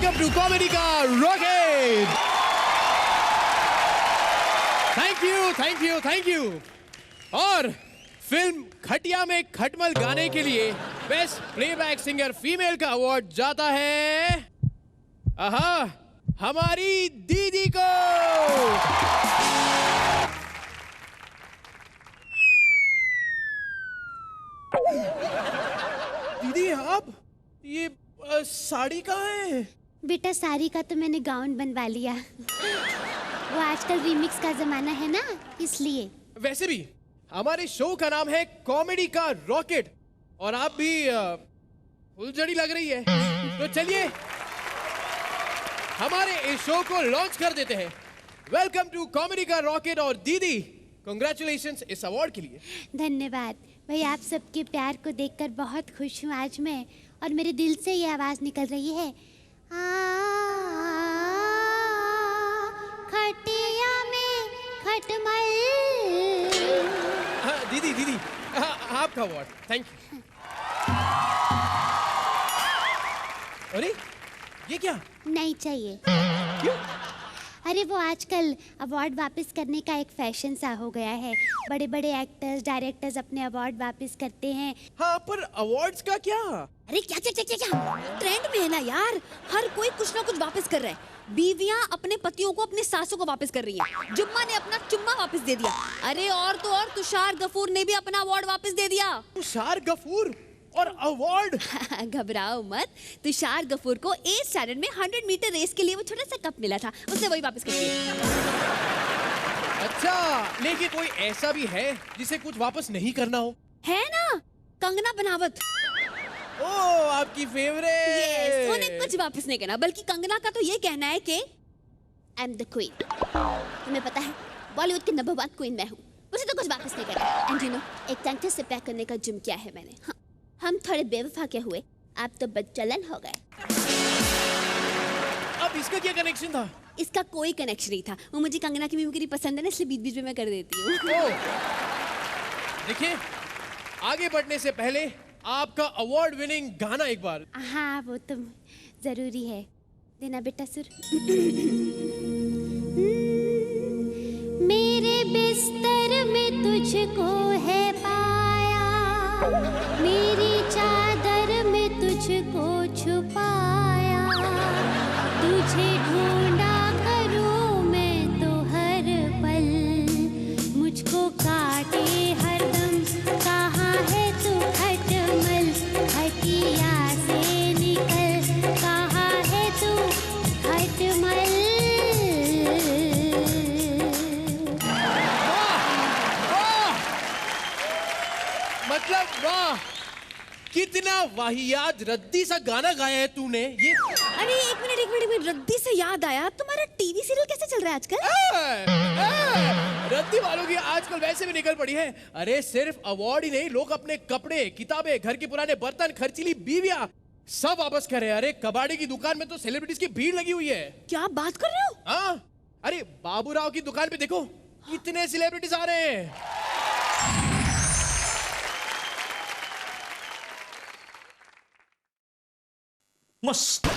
Welcome to comedy का rocket. Thank you. और film खटिया में खटमल गाने के लिए बेस्ट प्लेबैक सिंगर फीमेल का अवार्ड जाता है हमारी दीदी को। दीदी आप ये साड़ी कहाँ है? बेटा साड़ी का तो मैंने गाउन बनवा लिया। वो आजकल रीमिक्स का जमाना है ना, इसलिए। वैसे भी हमारे शो का नाम है कॉमेडी का रॉकेट और आप भी फुलझड़ी लग रही है। तो चलिए हमारे इस शो को लॉन्च कर देते हैं। वेलकम टू कॉमेडी का रॉकेट। और दीदी कांग्रेचुलेशंस इस अवार्ड के लिए। धन्यवाद भाई, आप सबके प्यार को देखकर बहुत खुश हूँ आज मैं, और मेरे दिल से ये आवाज निकल रही है, खटिया में खटमल। हाँ, दीदी आपका अवार्ड। Thank you. अरे ये क्या? नहीं चाहिए। क्यों? अरे वो आजकल अवार्ड वापस करने का एक फैशन सा हो गया है। बड़े बड़े एक्टर्स डायरेक्टर्स अपने अवार्ड वापस करते हैं। हाँ, पर अवार्ड्स का क्या? अरे क्या ट्रेंड में है ना यार, हर कोई कुछ ना कुछ वापस कर रहा है। बीवियां अपने पतियों को अपने सासों को वापस कर रही हैं। जुम्मा ने अपना चुम्मा वापस दे दिया। अरे और तो और तुषार गफूर ने भी अपना अवार्ड वापस दे दिया। तुषार गफूर और अवार्ड? घबराओ मत, तुषार गफूर को 8 स्टैंडर्ड में 100 मीटर रेस के लिए वो छोटा सा कप मिला था, उसने वही वापस कर दिया। अच्छा, लेकिन कोई ऐसा भी है जिसे कुछ वापस नहीं करना हो? है ना, कंगना बनावत। ओ, आपकी फेवरेट। उन्हें कुछ वापस नहीं करना, बल्कि कंगना का तो ये कहना है कि आई एम द क्वीन। तुम्हें पता है बॉलीवुड की नंबर 1 क्वीन मैं हूँ, मुझे तो कुछ वापस नहीं करना। एंड यू नो, एक टंटे से प्यार करने का जुर्म किया है मैंने। हाँ, हम थोड़े बेवफा के हुए, आप तो बदचलन हो गए। अब इसका क्या कनेक्शन था? इसका कोई कनेक्शन नहीं था, वो मुझे कंगना की मिमिक्री पसंद है ना, इसलिए बीच बीच में मैं कर देती हूँ। देखिए, आगे बढ़ने से पहले आपका अवार्ड विनिंग गाना एक बार। हाँ वो तो जरूरी है, देना बेटा सुर। मेरे बिस्तर में तुझको है पाया, मेरी चादर में तुझको छुपाया, तुझे ढूंढा करूं मैं तो हर पल, मुझको काटे हरदम, कहाँ है तू खटमल, खटिया से निकल, कहाँ है तू खटमल। मतलब वाह, कितना वाहियात रद्दी सा गाना गाया है तूने ये। अरे एक मिनट, रद्दी से याद आया, तुम्हारा टीवी सीरियल कैसे चल रहा है आजकल? रद्दी वालों की आजकल वैसे भी निकल पड़ी है। अरे सिर्फ अवार्ड ही नहीं, लोग अपने कपड़े, किताबें, घर के पुराने बर्तन, खर्चीली बीवियां सब वापस कर रहे हैं। अरे कबाड़ी की दुकान में तो सेलिब्रिटीज की भीड़ लगी हुई है। क्या बात कर रहे हो? हाँ, अरे बाबूराव की दुकान पे देखो कितने सेलिब्रिटीज आ रहे हैं। मस्त।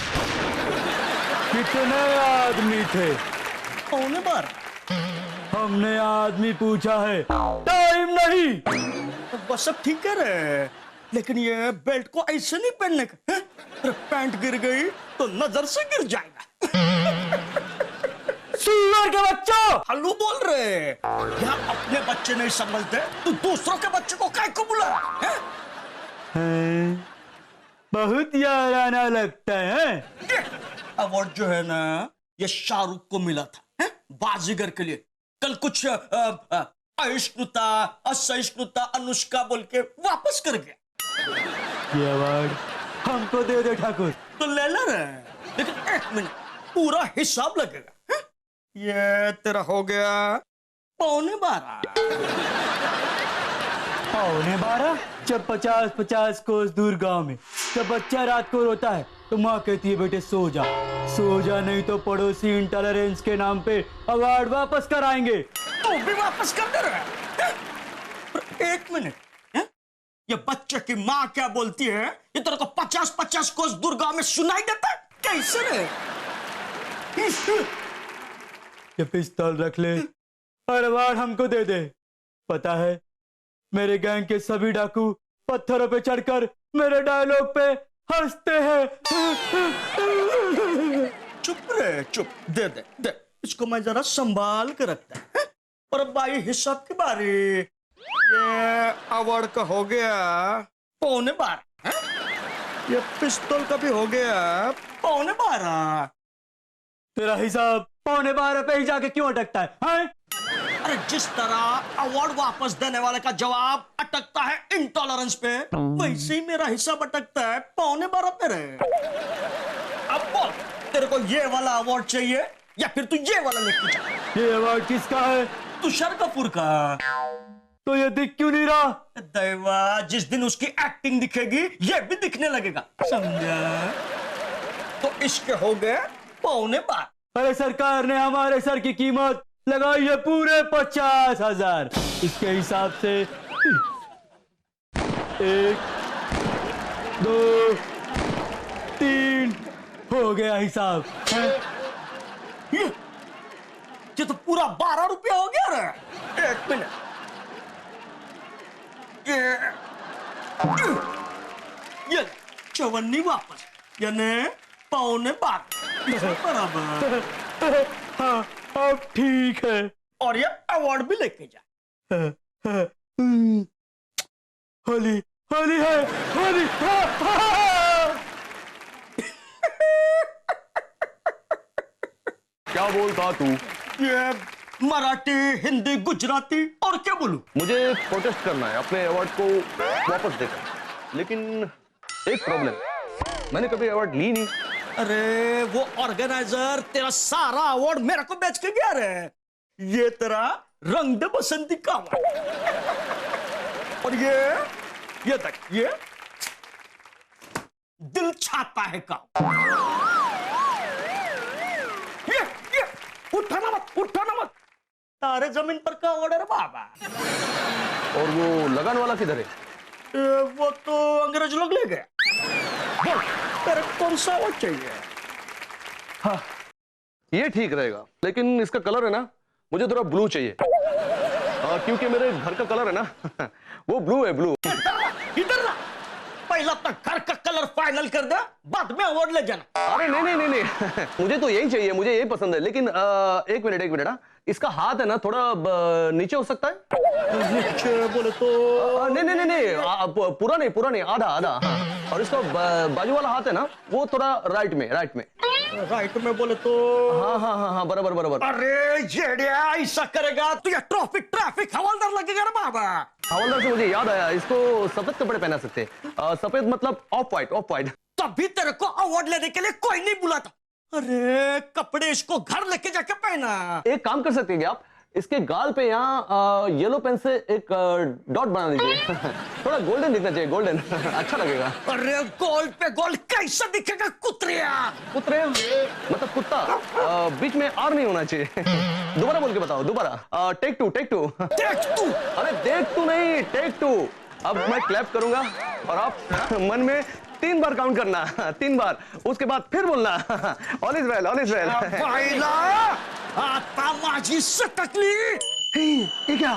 कितने आदमी थे? 12:15। हमने आदमी पूछा है, टाइम नहीं। बस सब ठीक कह रहे हैं, लेकिन ये बेल्ट को ऐसे नहीं पहनने का। अरे पैंट गिर गई तो नजर से गिर जाएगा। सुअर के बच्चों, हल्लू बोल रहे हैं। यहाँ अपने बच्चे नहीं समझते तो दूसरों के बच्चे को काय को बुला रहे हैं? बहुत याराना लगता है। अवार्ड जो है ना, ये शाहरुख को मिला था, है? बाजीगर के लिए। कल कुछ अहिष्णुता, असहिष्णुता, अनुष्का बोल के वापस कर गया। ये अवार्ड हमको दे दे ठाकुर। तो ले ला रहे हैं, लेकिन 1 मिनट, पूरा हिसाब लगेगा। है? ये तेरा हो गया 12:15। 12:15? जब 50-50 कोस दूर गांव में जब बच्चा रात को रोता है तो माँ कहती है बेटे सो जा, सो जा, नहीं तो पड़ोसी इंटॉलरेंस के नाम पे अवार्ड वापस कराएंगे। तो भी वापस कर दे रहा है? 1 मिनट, ये बच्चे की माँ क्या बोलती है ये तेरे को 50-50 कोस दूर गांव में सुनाई देता है? क्या कैसे रे? ये पिस्तौल रख ले और अवार्ड हमको दे दे। पता है मेरे गैंग के सभी डाकू पत्थरों पे चढ़कर मेरे डायलॉग पे हंसते हैं। चुप रे चुप, दे दे दे, इसको मैं जरा संभाल के रखता है। और अब भाई हिसाब की बारी। ये अवार्ड का हो गया 11:15, ये पिस्तौल का भी हो गया 11:15। तेरा हिसाब 11:15 पे ही जाके क्यों अटकता है, हैं? अरे जिस तरह अवार्ड वापस देने वाले का जवाब अटकता है इंटॉलरेंस पे, वैसे ही मेरा हिसाब अटकता है 11:15 पे रे। अब बोल, तेरे को ये वाला अवार्ड चाहिए या फिर तू ये वाला लेके जा? ये अवार्ड किसका है? तुषार कपूर का। तो ये दिख क्यों नहीं रहा? दैवा, जिस दिन उसकी एक्टिंग दिखेगी ये भी दिखने लगेगा, समझा? तो इसके हो गए 11:15। अरे सरकार ने हमारे सर की कीमत लगाई है पूरे 50,000। इसके हिसाब से 1 2 3 हो गया हिसाब। ये तो पूरा 12 रुपया हो गया रे। 1 मिनट, ये चवन्नी वापस, यानी 11:15 बराबर। हाँ अब ठीक है। और ये अवार्ड भी लेके जा। होली होली है, होली। क्या बोलता तू? ये मराठी, हिंदी, गुजराती और क्या बोलूं? मुझे प्रोटेस्ट करना है अपने अवार्ड को वापस देकर, लेकिन एक प्रॉब्लम, मैंने कभी अवार्ड ली नहीं। अरे वो ऑर्गेनाइजर तेरा सारा अवार्ड मेरे को बेच के गया रे। ये तेरा रंग दे बसंती का अवार्ड। और ये तक ये दिल छाता है का। ये उठाना मत, तारे जमीन पर का ऑर्डर बाबा। और वो लगाने वाला किधर है? वो तो अंग्रेज लोग ले गए। बोल, तेरे कौन सा अवार्ड चाहिए? हाँ, ये ठीक रहेगा, लेकिन इसका कलर है ना, मुझे थोड़ा ब्लू चाहिए। क्योंकि मेरे घर का कलर है ना वो ब्लू है, ब्लू। इधर ना, पहला अपना घर का कलर फाइनल कर दे, बाद में अवार्ड ले जाना। अरे नहीं मुझे तो यही चाहिए, मुझे यही पसंद है। लेकिन एक मिनट हाँ, इसका हाथ है ना थोड़ा नीचे हो सकता है? नीचे बोले तो नहीं, पूरा नहीं, आधा। हाँ। और इसका बाजू वाला हाथ है ना, वो थोड़ा राइट में। राइट में बोले तो हाँ, बराबर। अरे जेडिया, ऐसा करेगा तो ये ट्रैफिक हवलदार लगेगा ना बाबा। हवलदार से मुझे याद आया, इसको सफेद कपड़े पहना सकते। सफेद मतलब ऑफ व्हाइट। तभी तेरे को अवार्ड लेने के लिए कोई नहीं बुलाता। अरे कपड़े इसको घर लेके जाके पहना। एक काम कर सकते हैं क्या आप, इसके गाल पे यहाँ येलो पेन से एक डॉट बना दीजिए। थोड़ा गोल्डन दिखना चाहिए, गोल्डन। अच्छा लगेगा। अरे गोल्ड पे गोल्ड कैसा दिखेगा कुत्रिया? कुत्रे मतलब कुत्ता, बीच में आर नहीं होना चाहिए। दोबारा बोल के बताओ, दोबारा। Take two. देख तू। अरे देख तू नहीं, टेक टू। अब मैं क्लैप करूंगा और आप मन में 3 बार काउंट करना, 3 बार, उसके बाद फिर बोलना ऑल इज वेल। पहिला आता माझी सटकली। ये क्या?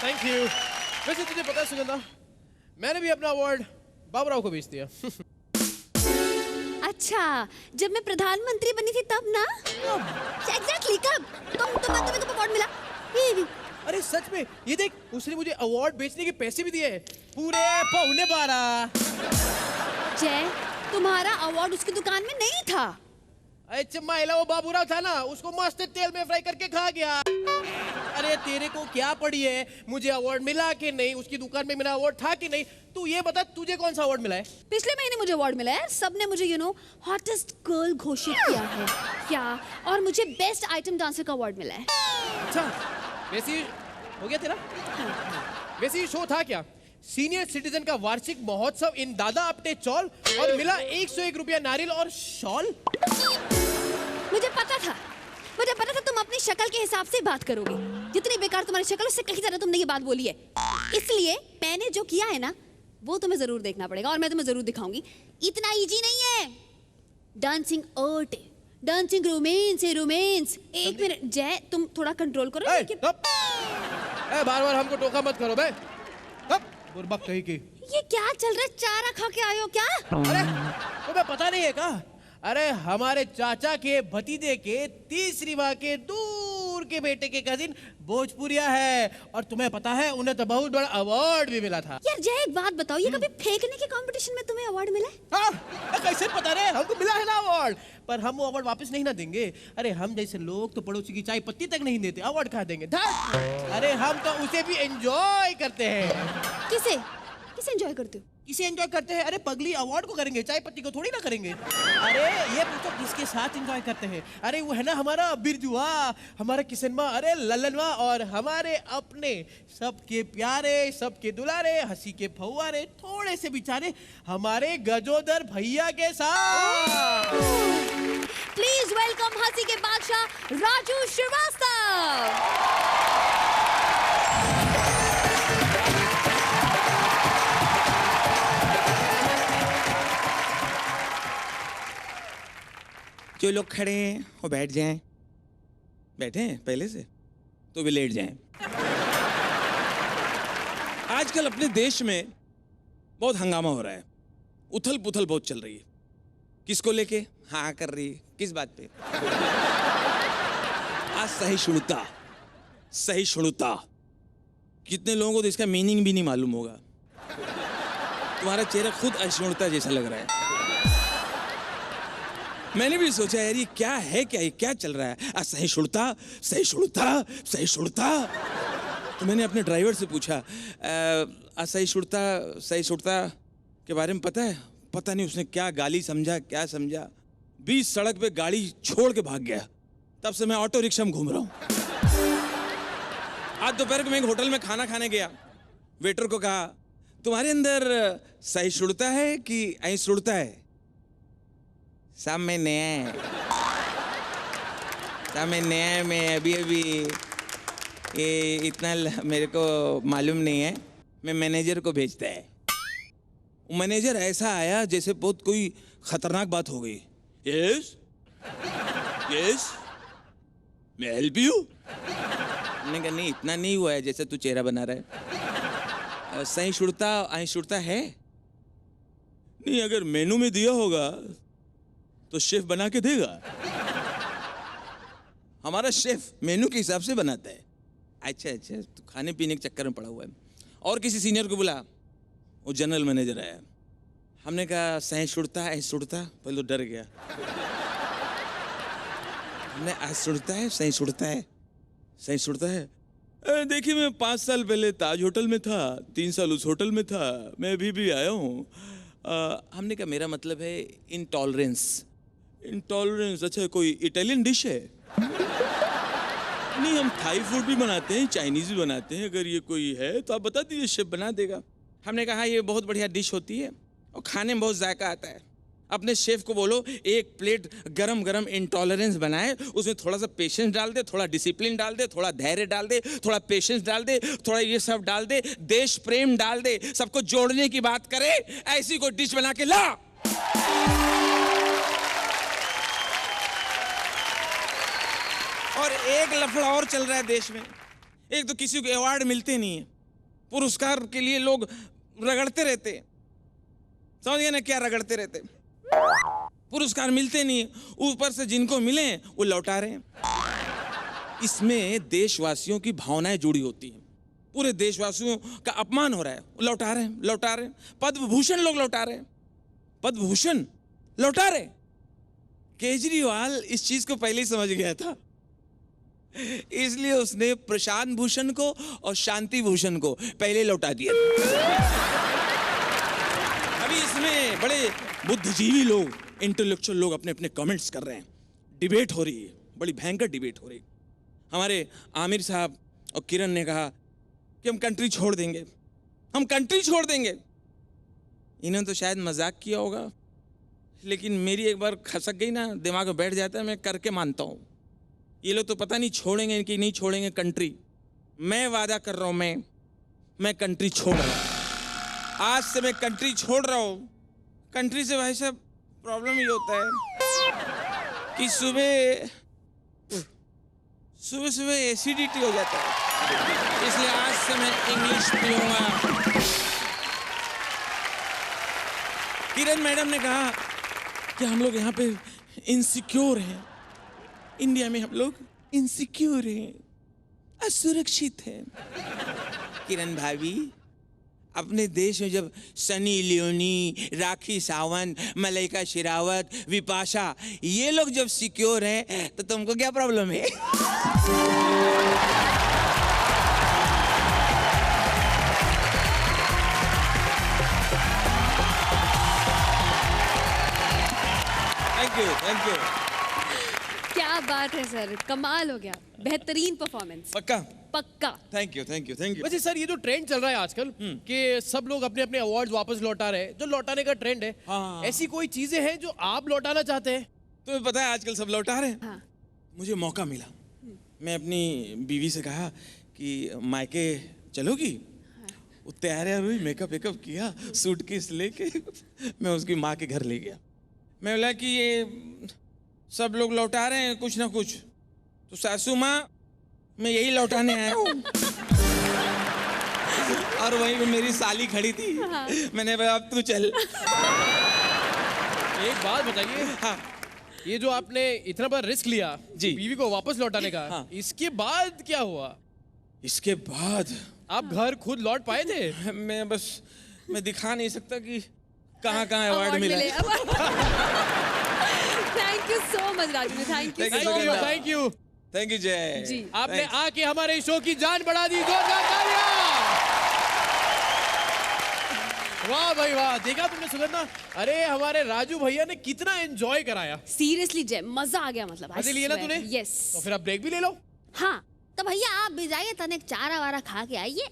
Thank you. वैसे तुझे पता है सुगंधा, मैंने भी अपना अवार्ड बाबूराव को बेच दिया। अच्छा, जब मैं प्रधानमंत्री बनी थी तब ना? एग्जैक्टली कब? तुम्हें अवार्ड मिला? ये अरे सच में, ये देख, उसने मुझे अवार्ड बेचने के पैसे भी दिए, पूरे 11:15। जय, तुम्हारा अवार्ड उसकी दुकान में नहीं था। अच्छा महिला, वो बाबूराव था ना, उसको मस्त तेल में फ्राई करके खा गया। अरे तेरे को क्या पड़ी है, मुझे अवार्ड मिला कि नहीं, उसकी दुकान में मेरा अवार्ड था कि नहीं? तू ये बता, तुझे कौन सा अवार्ड मिला है? पिछले महीने मुझे अवार्ड मिला है, सबने मुझे हॉटेस्ट गर्ल घोषित किया है क्या, और मुझे बेस्ट आइटम डांसर का अवार्ड मिला है। अच्छा, वैसे हो गया तेरा? वैसे ये शो था क्या? सीनियर सिटीजन का वार्षिक महोत्सव इन दादा अपने चौल, और मिला 101 रुपया नारियल और शॉल। मुझे पता था मुझे पता था तुम अपनी शक्ल के हिसाब से बात करोगे। जितनी बेकार तुम्हारी शक्ल उससे कहीं ज्यादा तुमने ये बात बोली है। इसलिए मैंने जो किया है ना वो तुम्हें जरूर देखना पड़ेगा और मैं तुम्हें जरूर दिखाऊंगी। इतना इजी नहीं है। डांसिंग ओट, डांसिंग रोमांस है, रोमांस। एक मिनट जय, तुम थोड़ा कंट्रोल करो। ए, लेकिन stop! ए, बार-बार हमको टोका मत करो बे। बुर्बक कहीं की। ये क्या चल रहा है? चारा खा के आए हो क्या? अरे तुम्हें पता नहीं है क्या? अरे हमारे चाचा के भतीजे के तीसरी माँ के दूर के बेटे के कजिन भोजपुरिया है और तुम्हें पता है उन्हें तो बहुत बड़ा अवार्ड भी मिला था। यार जय एक बात बताओ, ये कभी फेंकने के कंपटीशन में तुम्हें अवार्ड मिला है? हाँ, कैसे पता रे? हमको मिला है ना अवार्ड, पर हम वो अवार्ड वापस नहीं ना देंगे। अरे हम जैसे लोग तो पड़ोसी की चाय पत्ती तक नहीं देते, अवार्ड कहाँ देंगे? अरे हम तो उसे भी एंजॉय करते हैं। किसे किसे एंजॉय करते हो? किसे एंजॉय करते हैं? अरे पगली, अवार्ड को करेंगे, चाय पत्ती को थोड़ी ना करेंगे। अरे ये पूछो किसके साथ एंजॉय करते हैं? अरे वो है ना हमारा बिरजुआ, हमारा किसनवा, अरे लल्लनवा और हमारे अपने सबके प्यारे, सबके दुलारे, हंसी के फव्वारे, थोड़े से बेचारे हमारे गजोदर भैया के साथ। प्लीज वेलकम हंसी के बादशाह राजू श्रीवास्तव। जो लोग खड़े हैं वो बैठ जाएं। बैठे हैं पहले से तो भी लेट जाएं। आजकल अपने देश में बहुत हंगामा हो रहा है, उथल पुथल बहुत चल रही है। किसको लेके हाँ कर रही है? किस बात पे? आज सहिष्णुता कितने लोगों को तो इसका मीनिंग भी नहीं मालूम होगा। तुम्हारा चेहरा खुद असहिष्णुता जैसा लग रहा है। मैंने भी सोचा यार ये क्या है, क्या चल रहा है? असहिष्णुता। तो मैंने अपने ड्राइवर से पूछा सहिष्णुता के बारे में पता है? पता नहीं उसने क्या गाली समझा, क्या समझा। 20 सड़क पे गाड़ी छोड़ के भाग गया। तब से मैं ऑटो रिक्शा में घूम रहा हूँ। आज दोपहर को मैं एक होटल में खाना खाने गया। वेटर को कहा तुम्हारे अंदर सहिष्णुता है कि अहिष्णुता है? सब में नया है, मैं अभी ये इतना मेरे को मालूम नहीं है। मैं मैनेजर को भेजता है। मैनेजर ऐसा आया जैसे बहुत कोई खतरनाक बात हो गई। यस मैं हेल्प यू। मैंने कहा नहीं इतना नहीं हुआ है जैसे तू चेहरा बना रहा है। सहिष्णुता अहिष्णुता है नहीं, अगर मेनू में दिया होगा तो शेफ बना के देगा। हमारा शेफ मेनू के हिसाब से बनाता है। अच्छा तो खाने पीने के चक्कर में पड़ा हुआ है। और किसी सीनियर को बुला, वो जनरल मैनेजर आया। हमने कहा सहिष्णुता अहिष्णुता, पहले तो डर गया। हमने अहिष्णुता है सहिष्णुता है। देखिए मैं 5 साल पहले ताज होटल में था, 3 साल उस होटल में था, मैं अभी भी आया हूँ। हमने कहा मेरा मतलब है इंटॉलरेंस। अच्छा कोई इटालियन डिश है? नहीं हम थाई फूड भी बनाते हैं, चाइनीज भी बनाते हैं। अगर ये कोई है तो आप बता दीजिए, शेफ बना देगा। हमने कहा ये बहुत बढ़िया डिश होती है और खाने में बहुत जायका आता है। अपने शेफ को बोलो 1 प्लेट गरम गरम इंटॉलरेंस बनाए, उसमें थोड़ा सा पेशेंस डाल दे, थोड़ा डिसिप्लिन डाल दे, थोड़ा धैर्य डाल दे, थोड़ा पेशेंस डाल दे, थोड़ा ये सब डाल दे, देश प्रेम डाल दे, सबको जोड़ने की बात करे, ऐसी कोई डिश बना के ला। और एक लफड़ा और चल रहा है देश में। एक तो किसी को अवार्ड मिलते नहीं है, पुरस्कार के लिए लोग रगड़ते रहते हैं। समझ गए ना क्या रगड़ते रहते? पुरस्कार मिलते नहीं, ऊपर से जिनको मिले वो लौटा रहे हैं। इसमें देशवासियों की भावनाएं जुड़ी होती हैं। पूरे देशवासियों का अपमान हो रहा है, लौटा रहे हैं। पद्म भूषण लोग लौटा रहे हैं, केजरीवाल इस चीज को पहले ही समझ गया था, इसलिए उसने प्रशांत भूषण को और शांति भूषण को पहले लौटा दिया। अभी इसमें बड़े बुद्धिजीवी लोग, इंटेलेक्चुअल लोग अपने अपने कमेंट्स कर रहे हैं। डिबेट हो रही है, बड़ी भयंकर डिबेट हो रही है। हमारे आमिर साहब और किरण ने कहा कि हम कंट्री छोड़ देंगे। इन्होंने तो शायद मजाक किया होगा, लेकिन मेरी एक बार खसक गई ना, दिमाग में बैठ जाता है, मैं करके मानता हूँ। ये लोग तो पता नहीं छोड़ेंगे कि नहीं छोड़ेंगे कंट्री। मैं वादा कर रहा हूं, मैं कंट्री छोड़ रहा हूं। आज से मैं कंट्री छोड़ रहा हूं। कंट्री से भाई साहब प्रॉब्लम ये होता है कि सुबह एसिडिटी हो जाता है, इसलिए आज से मैं इंग्लिश पीऊंगा। किरण मैडम ने कहा कि हम लोग यहाँ पे इनसिक्योर हैं, इंडिया में हम लोग इनसिक्योर हैं, असुरक्षित हैं। किरण भाभी, अपने देश में जब सनी लियोनी, राखी सावंत, मलाइका शेरावत, विपाशा ये लोग जब सिक्योर हैं तो तुमको क्या प्रॉब्लम है? Thank you. क्या बात है सर, कमाल हो गया, बेहतरीन परफॉर्मेंस। पक्का। Thank you. वैसे सर ये जो ट्रेंड चल रहा है आजकल कि सब लोग अपने अपने अवार्ड्स वापस लौटा रहे हैं, जो लौटाने का ट्रेंड है, हाँ। ऐसी कोई चीजें हैं जो आप लौटाना चाहते हैं? तुम्हें पता है आजकल सब लौटा रहे हैं। हाँ। मुझे मौका मिला, मैं अपनी बीवी से कहा कि मायके चलोगी? वो तैयार हुई, मेकअप वेकअप किया, सूटकेस लेके मैं उसकी माँ के घर ले गया। मैं बोला कि ये सब लोग लौटा रहे हैं कुछ ना कुछ, तो सासू माँ मैं यही लौटाने आया हूँ। और वहीं पे मेरी साली खड़ी थी। मैंने बोला अब तू चल। एक बात बताइए, हाँ ये जो आपने इतना बड़ा रिस्क लिया जी। बीवी को वापस लौटाने का, हाँ। इसके बाद क्या हुआ? इसके बाद आप घर खुद लौट पाए थे? मैं दिखा नहीं सकता कि कहाँ अवार्ड मिला। Thank you so much Raju, thank you Thank you, so Sugandha. Much. Thank you जय जी। आपने Thanks. आके हमारे शो की जान बढ़ा दी, जोरदार तालियां। वाह भाई वाह, देखा तुमने सुगंधा? अरे हमारे राजू भैया ने कितना एंजॉय कराया। सीरियसली जय, मजा आ गया, मतलब मजे लिए ना तूने? यस। तो फिर अब ब्रेक भी ले लो। हाँ तो भैया आप भी जाइए, तनिक चारा वारा खा के आइए,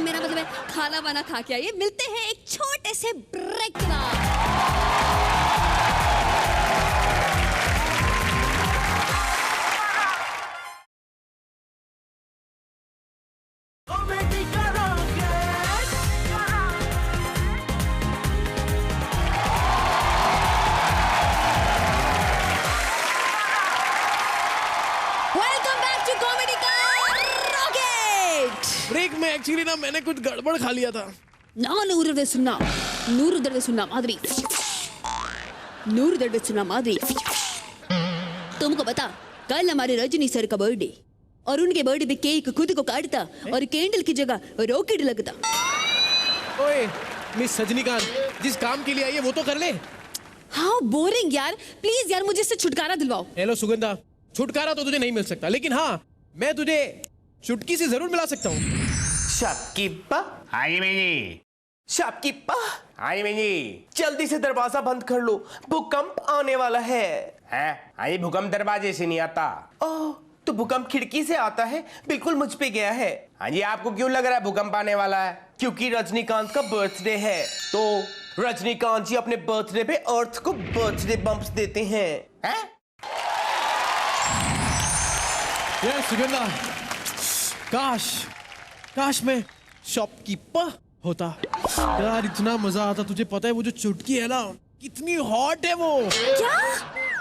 मेरा मतलब है खाना वाना खा के आइए। मिलते हैं एक छोटे से ब्रेक के बाद। वेलकम बैक टू कॉमेडी का रॉकेट। ब्रेक में एक्चुअली ना मैंने कुछ गड़बड़ खा लिया था। नूर दर्वे सुन्ना माधुरी, तुमको बता कल हमारे रजनी सर का बर्थडे, और उनके बर्थडे पे केक खुद को काटता और कैंडल की जगह रॉकेट लगता। ओए मिस रजनीकांत, जिस काम के लिए आई है वो तो कर ले। हाँ बोरिंग यार, प्लीज यार मुझे इससे छुटकारा दिलवाओ। हेलो सुगंधा, छुटकारा तो तुझे नहीं मिल सकता, लेकिन हाँ मैं तुझे चुटकी से जरूर मिला सकता हूँ। शॉपकीपर, हाँ जी मैं जी। शॉपकीपर, हाँ जी मैं जी। जल्दी से दरवाजा बंद कर लो, भूकंप आने वाला है। है हाँ ये भूकंप दरवाजे से नहीं आता। ओह, तो भूकंप खिड़की से आता है, बिल्कुल मुझ पे गया है। हाँ जी आपको क्यों लग रहा है भूकंप आने वाला है? क्योंकि रजनीकांत का बर्थडे है, तो रजनीकांत जी अपने बर्थडे पे अर्थ को बर्थडे बम्प्स देते हैं। हैं? यार सुगंधा, काश मैं शॉपकीपर होता यार, इतना मजा आता। तुझे पता है वो जो चुटकी है ना, कितनी हॉट है वो। क्या?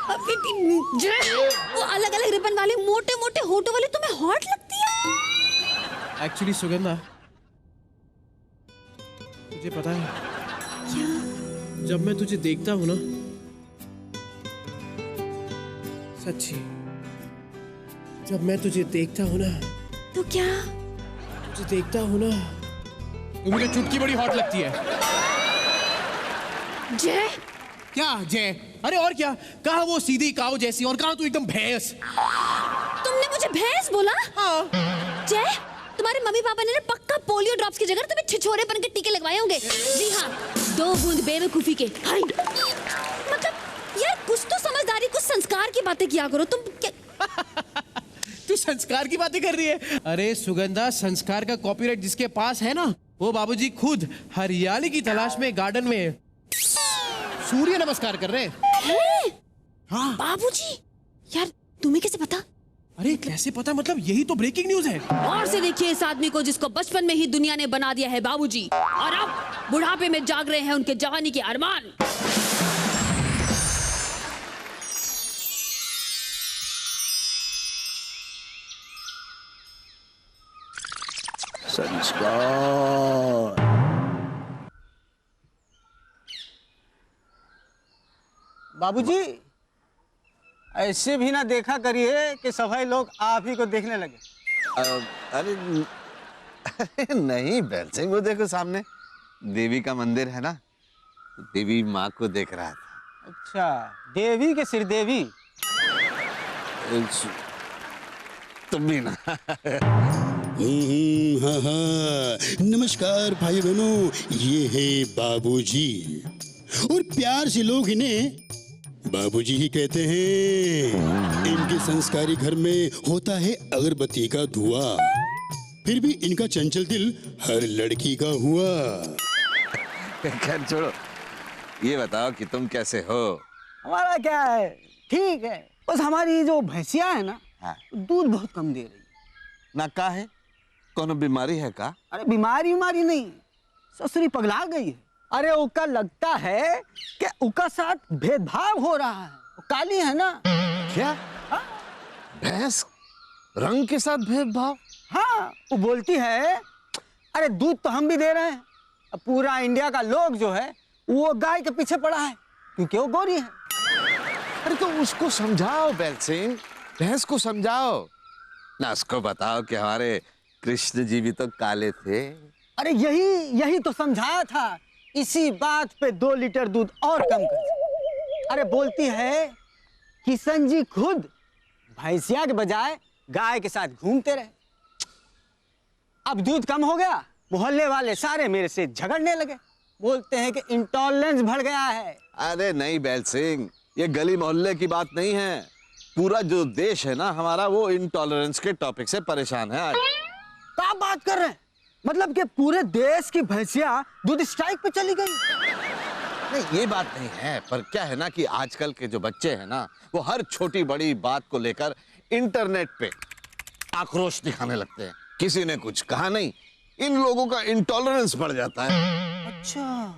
वो अलग अलग रिबन वाले मोटे मोटे होठों वाले तुम्हें हॉट लगती है? एक्चुअली सुगंधा, तुझे पता है क्या? जब मैं तुझे देखता हूँ ना, सच्ची जब मैं तुझे देखता हूँ ना, तो क्या? तुझे देखता हूँ ना, तो मुझे चुटकी बड़ी हॉट लगती है। जय क्या जय? अरे और क्या, कहा वो सीधी काऊ जैसी, और कहा तू एकदम भैंस। तुमने मुझे भैंस बोला? हाँ। जय तुम्हारे मम्मी पापा ने ना पक्का पोलियो ड्रॉप्स की जगह तुम्हें छिछोरेपन के टीके लगवाए होंगे। जी हाँ, 2 बूंद बेवकूफी के। हाय मतलब यार कुछ तो समझदारी, कुछ संस्कार की बातें किया करो तुम। क्या तू संस्कार की बातें कर रही है? अरे सुगंधा, संस्कार का कॉपीराइट जिसके पास है ना, वो बाबूजी खुद हरियाली की तलाश में गार्डन में सूर्य नमस्कार कर रहे हैं। बाबूजी, यार तुम्हें कैसे पता? अरे कैसे पता, मतलब यही तो ब्रेकिंग न्यूज है। और से देखिए इस आदमी को जिसको बचपन में ही दुनिया ने बना दिया है बाबूजी, और अब बुढ़ापे में जाग रहे हैं उनके जवानी के अरमान। संस्कार। बाबूजी, ऐसे भी ना देखा करिए कि सभी लोग आप ही को देखने लगे। अरे नहीं बैल सिंह, वो देखो सामने देवी का मंदिर है ना, तो देवी माँ को देख रहा था। अच्छा, देवी के सिर देवी। तुम भी ना। हाँ हाँ, नमस्कार भाई बहनों, ये है बाबूजी, और प्यार से लोग इन्हें बाबूजी ही कहते हैं। इनके संस्कारी घर में होता है अगरबत्ती का धुआं, फिर भी इनका चंचल दिल हर लड़की का हुआ। खैर छोड़ो, ये बताओ कि तुम कैसे हो? हमारा क्या है, ठीक है, बस हमारी जो भैंसिया है ना, हाँ। दूध बहुत कम दे रही है। ना का है, कोनो बीमारी है का? अरे बीमारी नहीं, ससुरी पगला गई है। अरे उका लगता है कि उका साथ भेदभाव हो रहा है, वो काली है ना। क्या? भैंस रंग के साथ भेदभाव? हाँ, वो बोलती है अरे दूध तो हम भी दे रहे हैं, अब पूरा इंडिया का लोग जो है वो गाय के पीछे पड़ा है क्योंकि वो गोरी है। अरे तो उसको समझाओ बैल सिंह, भैंस को समझाओ ना, उसको बताओ कि हमारे कृष्ण जी भी तो काले थे। अरे यही तो समझाया था, इसी बात पे 2 लीटर दूध और कम कर। अरे बोलती है किशन जी खुद भैंसिया के बजाय गाय के साथ घूमते रहे। अब दूध कम हो गया, मोहल्ले वाले सारे मेरे से झगड़ने लगे, बोलते हैं कि इंटॉलरेंस बढ़ गया है। अरे नहीं बैल सिंह, ये गली मोहल्ले की बात नहीं है, पूरा जो देश है ना हमारा, वो इंटॉलरेंस के टॉपिक से परेशान है आज। क्या बात कर रहे हैं, मतलब कि पूरे देश की भैंसिया दूध स्ट्राइक पे चली गई? नहीं ये बात नहीं है, पर क्या है ना कि आजकल के जो बच्चे हैं ना, वो हर छोटी बड़ी बात को लेकर इंटरनेट पे आक्रोश दिखाने लगते हैं। किसी ने कुछ कहा नहीं, इन लोगों का इंटॉलरेंस बढ़ जाता है। अच्छा,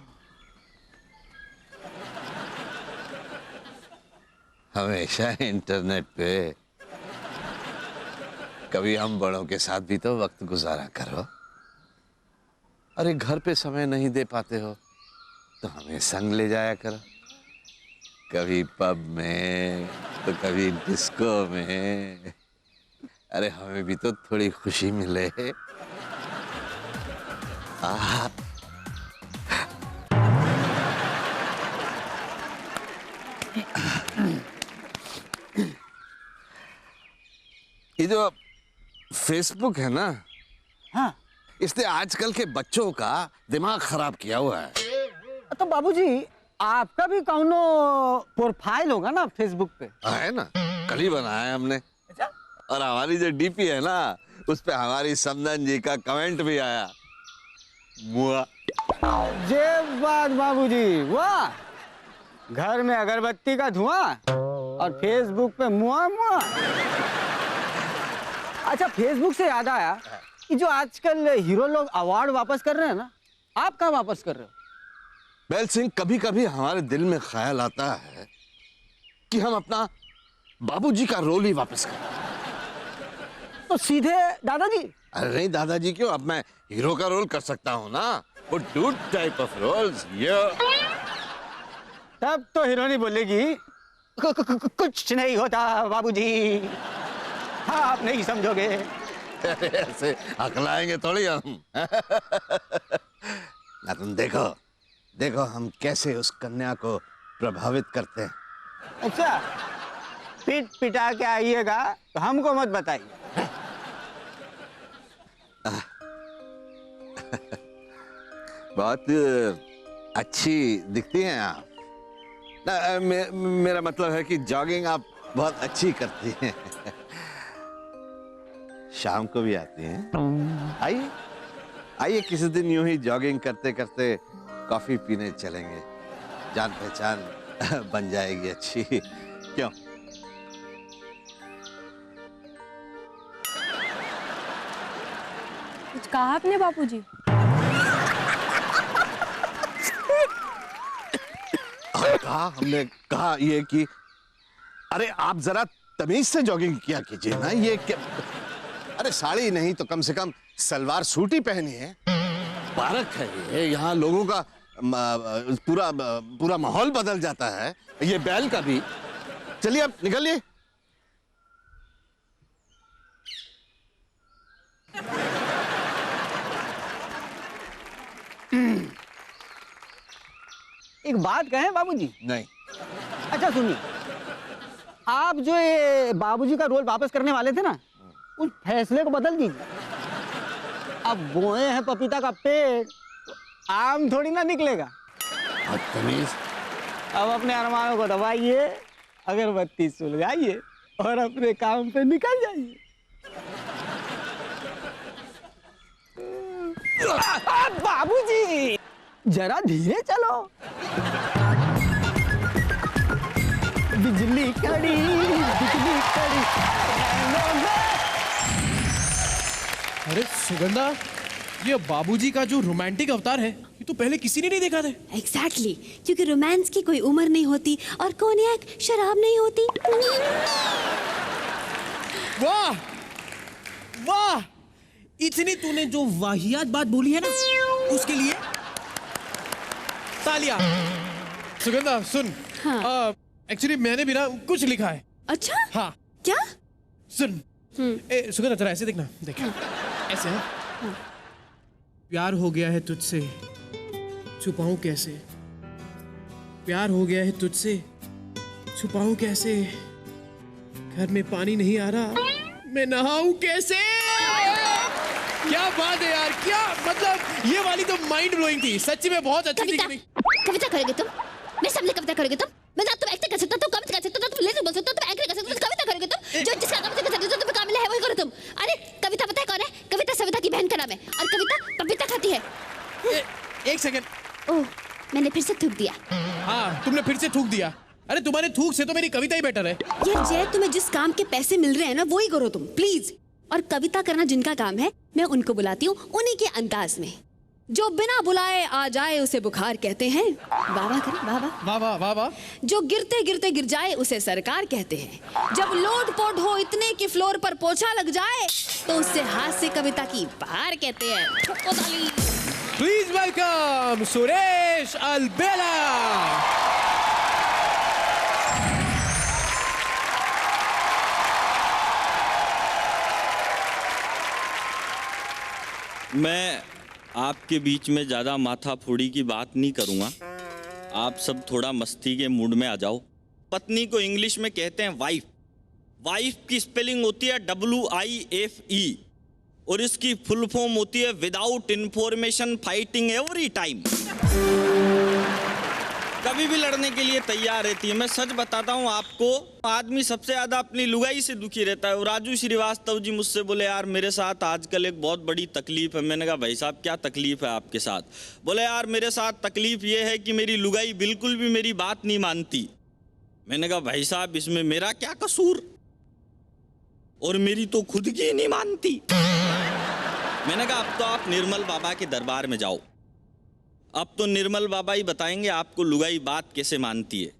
हमेशा इंटरनेट पे, कभी हम बड़ों के साथ भी तो वक्त गुजारा करो। अरे घर पे समय नहीं दे पाते हो तो हमें संग ले जाया करो, कभी पब में तो कभी डिस्को में। अरे हमें भी तो थोड़ी खुशी मिले। ये जो फेसबुक है ना, हाँ, इसने आजकल के बच्चों का दिमाग खराब किया हुआ है। तो बाबूजी आपका भी कौनो प्रोफाइल होगा ना फेसबुक पे? है ना, कल ही बनाया है हमने। अच्छा? और हमारी जो डीपी है ना, उस पे हमारी समदन जी का कमेंट भी आया, मुआ। ये बात बाबूजी, वाह, घर में अगरबत्ती का धुआं और फेसबुक पे मुआ मुआ। अच्छा, फेसबुक से याद आया कि जो आजकल हीरो लोग अवार्ड वापस कर रहे हैं ना, आप कहाँ वापस कर रहे हो? बैल सिंह, कभी कभी हमारे दिल में ख्याल आता है कि हम अपना बाबूजी का रोल ही वापस करें। तो सीधे दादाजी? अरे नहीं दादाजी क्यों, अब मैं हीरो का रोल कर सकता हूँ ना, वो डूड टाइप ऑफ रोल्स। तब तो हीरोइनी बोलेगी कुछ नहीं होता बाबूजी, आप नहीं समझोगे। ऐसे हकलाएंगे थोड़ी हम। ना तुम देखो देखो हम कैसे उस कन्या को प्रभावित करते हैं। अच्छा, पीट पिटा के आइएगा तो हमको मत बताइए। बहुत अच्छी दिखती हैं आप ना, मेरा मतलब है कि जॉगिंग आप बहुत अच्छी करती हैं। शाम को भी आती हैं। आइए आइए, किसी दिन यूं ही जॉगिंग करते करते कॉफी पीने चलेंगे, जान पहचान बन जाएगी अच्छी। क्यों? कुछ कहा आपने बापूजी? कहा हमने कहा ये कि अरे आप जरा तमीज से जॉगिंग किया कीजिए ना। ये क्या, अरे साड़ी नहीं तो कम से कम सलवार सूट ही पहनी है। पार्क है ये, यहाँ लोगों का पूरा माहौल बदल जाता है। ये बैल का भी। चलिए अब निकलिए। एक बात कहें बाबूजी? नहीं। अच्छा सुनिए, आप जो ये बाबूजी का रोल वापस करने वाले थे ना, उस फैसले को बदल दीजिए। अब बोए हैं पपीता का पेड़ तो आम थोड़ी ना निकलेगा। तमीज। अब अपने अरमानों को दबाइए, अगरबत्ती सुलगाइए और अपने काम पे निकल जाइए। बाबूजी जरा धीरे चलो। बिजली कड़ी, बिजली कड़ी। अरे सुगंधा, ये बाबूजी का जो रोमांटिक अवतार है, ये तो पहले किसी ने नहीं देखा था। एग्जैक्टली, क्योंकि रोमांस की कोई उम्र नहीं होती और कोनियाक शराब नहीं होती। वाह वाह, इतनी तूने जो वाहियात बात बोली है ना, उसके लिए तालियां। सुगंधा सुन, हाँ। एक्चुअली मैंने भी ना कुछ लिखा है। अच्छा? हाँ। क्या? सुन। सुगंधा जरा ऐसे देखना, देख ऐसे है। प्यार हो गया है तुझसे, छुपाऊं कैसे? प्यार हो गया है तुझसे, छुपाऊं कैसे? घर में पानी नहीं आ रहा, मैं नहाऊं कैसे? क्या बात है यार, क्या मतलब, ये वाली तो माइंड ब्लोइंग थी, सच्ची में बहुत अच्छी थी। कविता करोगे तुम? मेरे सामने कविता करोगे तुम? मैं ना तुम एक्टिंग कर सकता, तुम कविता कर सकता, तुम लेज़र बोल सकते हो, तुम एंकरिंग कर सकते हो, तुम कविता करोगे तुम? जो जिसका काम कर सकते हो, तुम काबिल है वही करो तुम। अरे कविता पता है कौन है? कविता सविता की बहन का नाम है, और कविता पपीता खाती है। एक सेकंड। ओह, मैंने फिर से थूक दिया। हाँ, तुमने फिर से थूक दिया। अरे तुम्हारे थूक से तो मेरी कविता ही बेटर है। ये जय, तुम्हें जिस काम के पैसे मिल रहे हैं ना, वही करो तुम प्लीज। और कविता करना जिनका काम है, मैं उनको बुलाती हूँ उन्हीं के अंदाज में। जो बिना बुलाए आ जाए उसे बुखार कहते हैं। वाह वाह करो, वाह वाह वाह वाह वाह वाह। जो गिरते गिरते गिर जाए उसे सरकार कहते हैं। जब लोड पोड हो इतने कि फ्लोर पर पोछा लग जाए तो उससे हास्य कविता की बहार कहते हैं। ठोको ताली। प्लीज वेलकम सुरेश अलबेला। मैं आपके बीच में ज़्यादा माथा फोड़ी की बात नहीं करूँगा। आप सब थोड़ा मस्ती के मूड में आ जाओ। पत्नी को इंग्लिश में कहते हैं वाइफ। वाइफ की स्पेलिंग होती है WIFE और इसकी फुल फॉर्म होती है without information fighting every time. कभी भी लड़ने के लिए तैयार रहती है। मैं सच बताता हूँ आपको, आदमी सबसे ज्यादा अपनी लुगाई से दुखी रहता है। राजू श्रीवास्तव जी मुझसे बोले, यार मेरे साथ आजकल एक बहुत बड़ी तकलीफ है। मैंने कहा भाई साहब क्या तकलीफ है आपके साथ? बोले यार मेरे साथ तकलीफ ये है कि मेरी लुगाई बिल्कुल भी मेरी बात नहीं मानती। मैंने कहा भाई साहब इसमें मेरा क्या कसूर, और मेरी तो खुद की नहीं मानती। मैंने कहा अब तो आप निर्मल बाबा के दरबार में जाओ, अब तो निर्मल बाबा ही बताएंगे आपको लुगाई बात कैसे मानती है।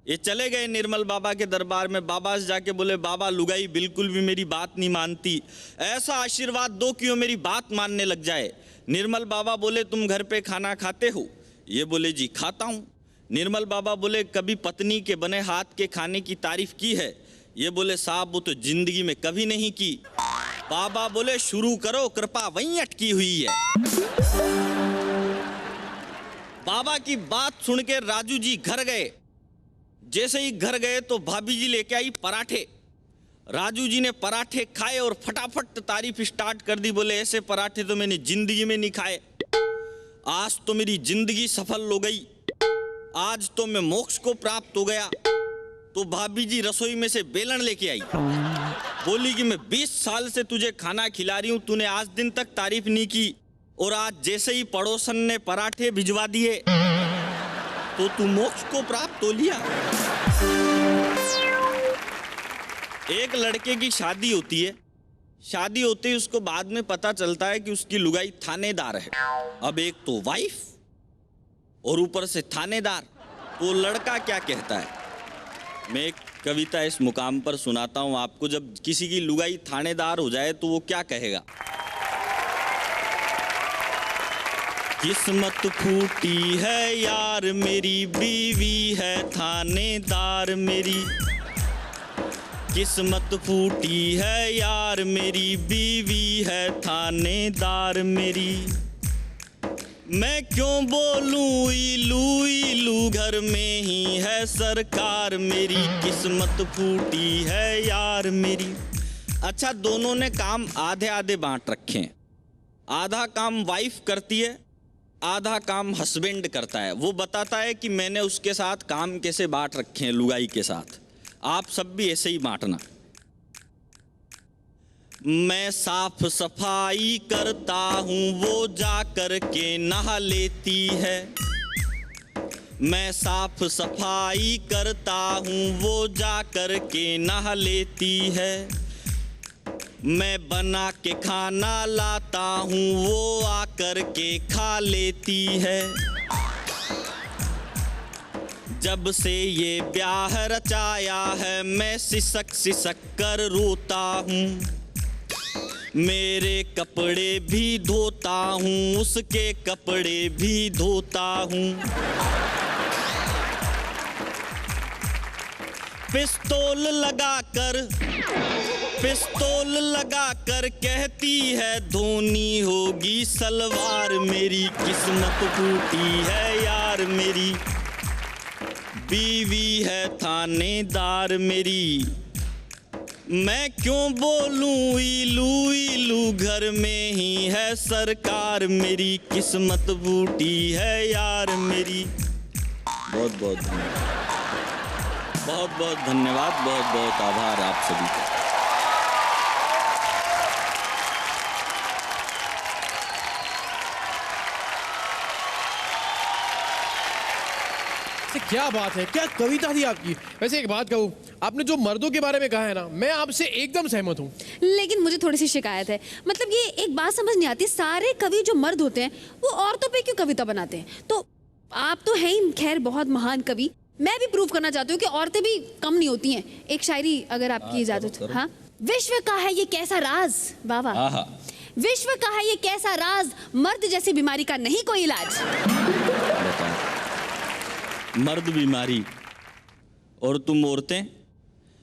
ये चले गए निर्मल बाबा के दरबार में। बाबा से जाके बोले, बाबा लुगाई बिल्कुल भी मेरी बात नहीं मानती, ऐसा आशीर्वाद दो कि वो मेरी बात मानने लग जाए। निर्मल बाबा बोले, तुम घर पे खाना खाते हो? ये बोले जी खाता हूँ। निर्मल बाबा बोले, कभी पत्नी के बने हाथ के खाने की तारीफ की है? ये बोले साहब वो तो जिंदगी में कभी नहीं की। बाबा बोले शुरू करो, कृपा वहीं अटकी हुई है। बाबा की बात सुन के राजू जी घर गए। जैसे ही घर गए तो भाभी जी लेके आई पराठे। राजू जी ने पराठे खाए और फटाफट तारीफ स्टार्ट कर दी। बोले ऐसे पराठे तो मैंने जिंदगी में नहीं खाए, आज तो मेरी जिंदगी सफल हो गई, आज तो मैं मोक्ष को प्राप्त हो गया। तो भाभी जी रसोई में से बेलन लेके आई, बोली कि मैं 20 साल से तुझे खाना खिला रही हूं, तूने आज दिन तक तारीफ नहीं की, और आज जैसे ही पड़ोसन ने पराठे भिजवा दिए तो तू मोक्ष को प्राप्त हो लिया। एक लड़के की शादी होती है, शादी होते ही उसको बाद में पता चलता है कि उसकी लुगाई थानेदार है। अब एक तो वाइफ और ऊपर से थानेदार, तो लड़का क्या कहता है? मैं एक कविता इस मुकाम पर सुनाता हूं आपको। जब किसी की लुगाई थानेदार हो जाए तो वो क्या कहेगा? किस्मत फूटी है यार मेरी, बीवी है थानेदार मेरी। किस्मत फूटी है यार मेरी, बीवी है थानेदार मेरी। मैं क्यों बोलूं इलू इलू, घर में ही है सरकार मेरी। किस्मत फूटी है यार मेरी। अच्छा, दोनों ने काम आधे आधे बांट रखे हैं। आधा काम वाइफ करती है, आधा काम हस्बैंड करता है। वो बताता है कि मैंने उसके साथ काम कैसे बांट रखे हैं लुगाई के साथ। आप सब भी ऐसे ही बांटना। मैं साफ सफाई करता हूँ, वो जा कर के नहा लेती है। मैं साफ सफाई करता हूँ, वो जा कर के नहा लेती है। मैं बना के खाना लाता हूँ, वो आकर के खा लेती है। जब से ये ब्याह रचाया है, मैं सिसक सिसक कर रोता हूँ। मेरे कपड़े भी धोता हूँ, उसके कपड़े भी धोता हूँ। पिस्तौल लगाकर कहती है, धोनी होगी सलवार मेरी। किस्मत फूटी है यार मेरी, बीवी है थानेदार मेरी। मैं क्यों बोलूं इलू इलू, घर में ही है सरकार मेरी। किस्मत फूटी है यार मेरी। बहुत बहुत धन्यवाद, बहुत बहुत धन्यवाद, बहुत बहुत आभार आप सभी का। क्या बात है, क्या कविता थी आपकी। वैसे एक बात कहूँ, आपने जो मर्दों के बारे में कहा है ना, मैं आपसे एकदम सहमत हूँ। लेकिन मुझे थोड़ी सी शिकायत है। मतलब ये एक बात समझ नहीं आती, सारे कवि जो मर्द होते हैं वो औरतों पे क्यों कविता बनाते हैं? तो आप तो हैं ही खैर बहुत महान कवि। मैं भी प्रूव करना चाहती हूँ कि औरतें भी कम नहीं होती हैं। एक शायरी अगर आपकी इजाजत हो। हाँ, विश्व का है ये कैसा राज, वाह, विश्व का है ये कैसा राज, मर्द जैसी बीमारी का नहीं कोई इलाज। मर्द बीमारी और तुम औरतें।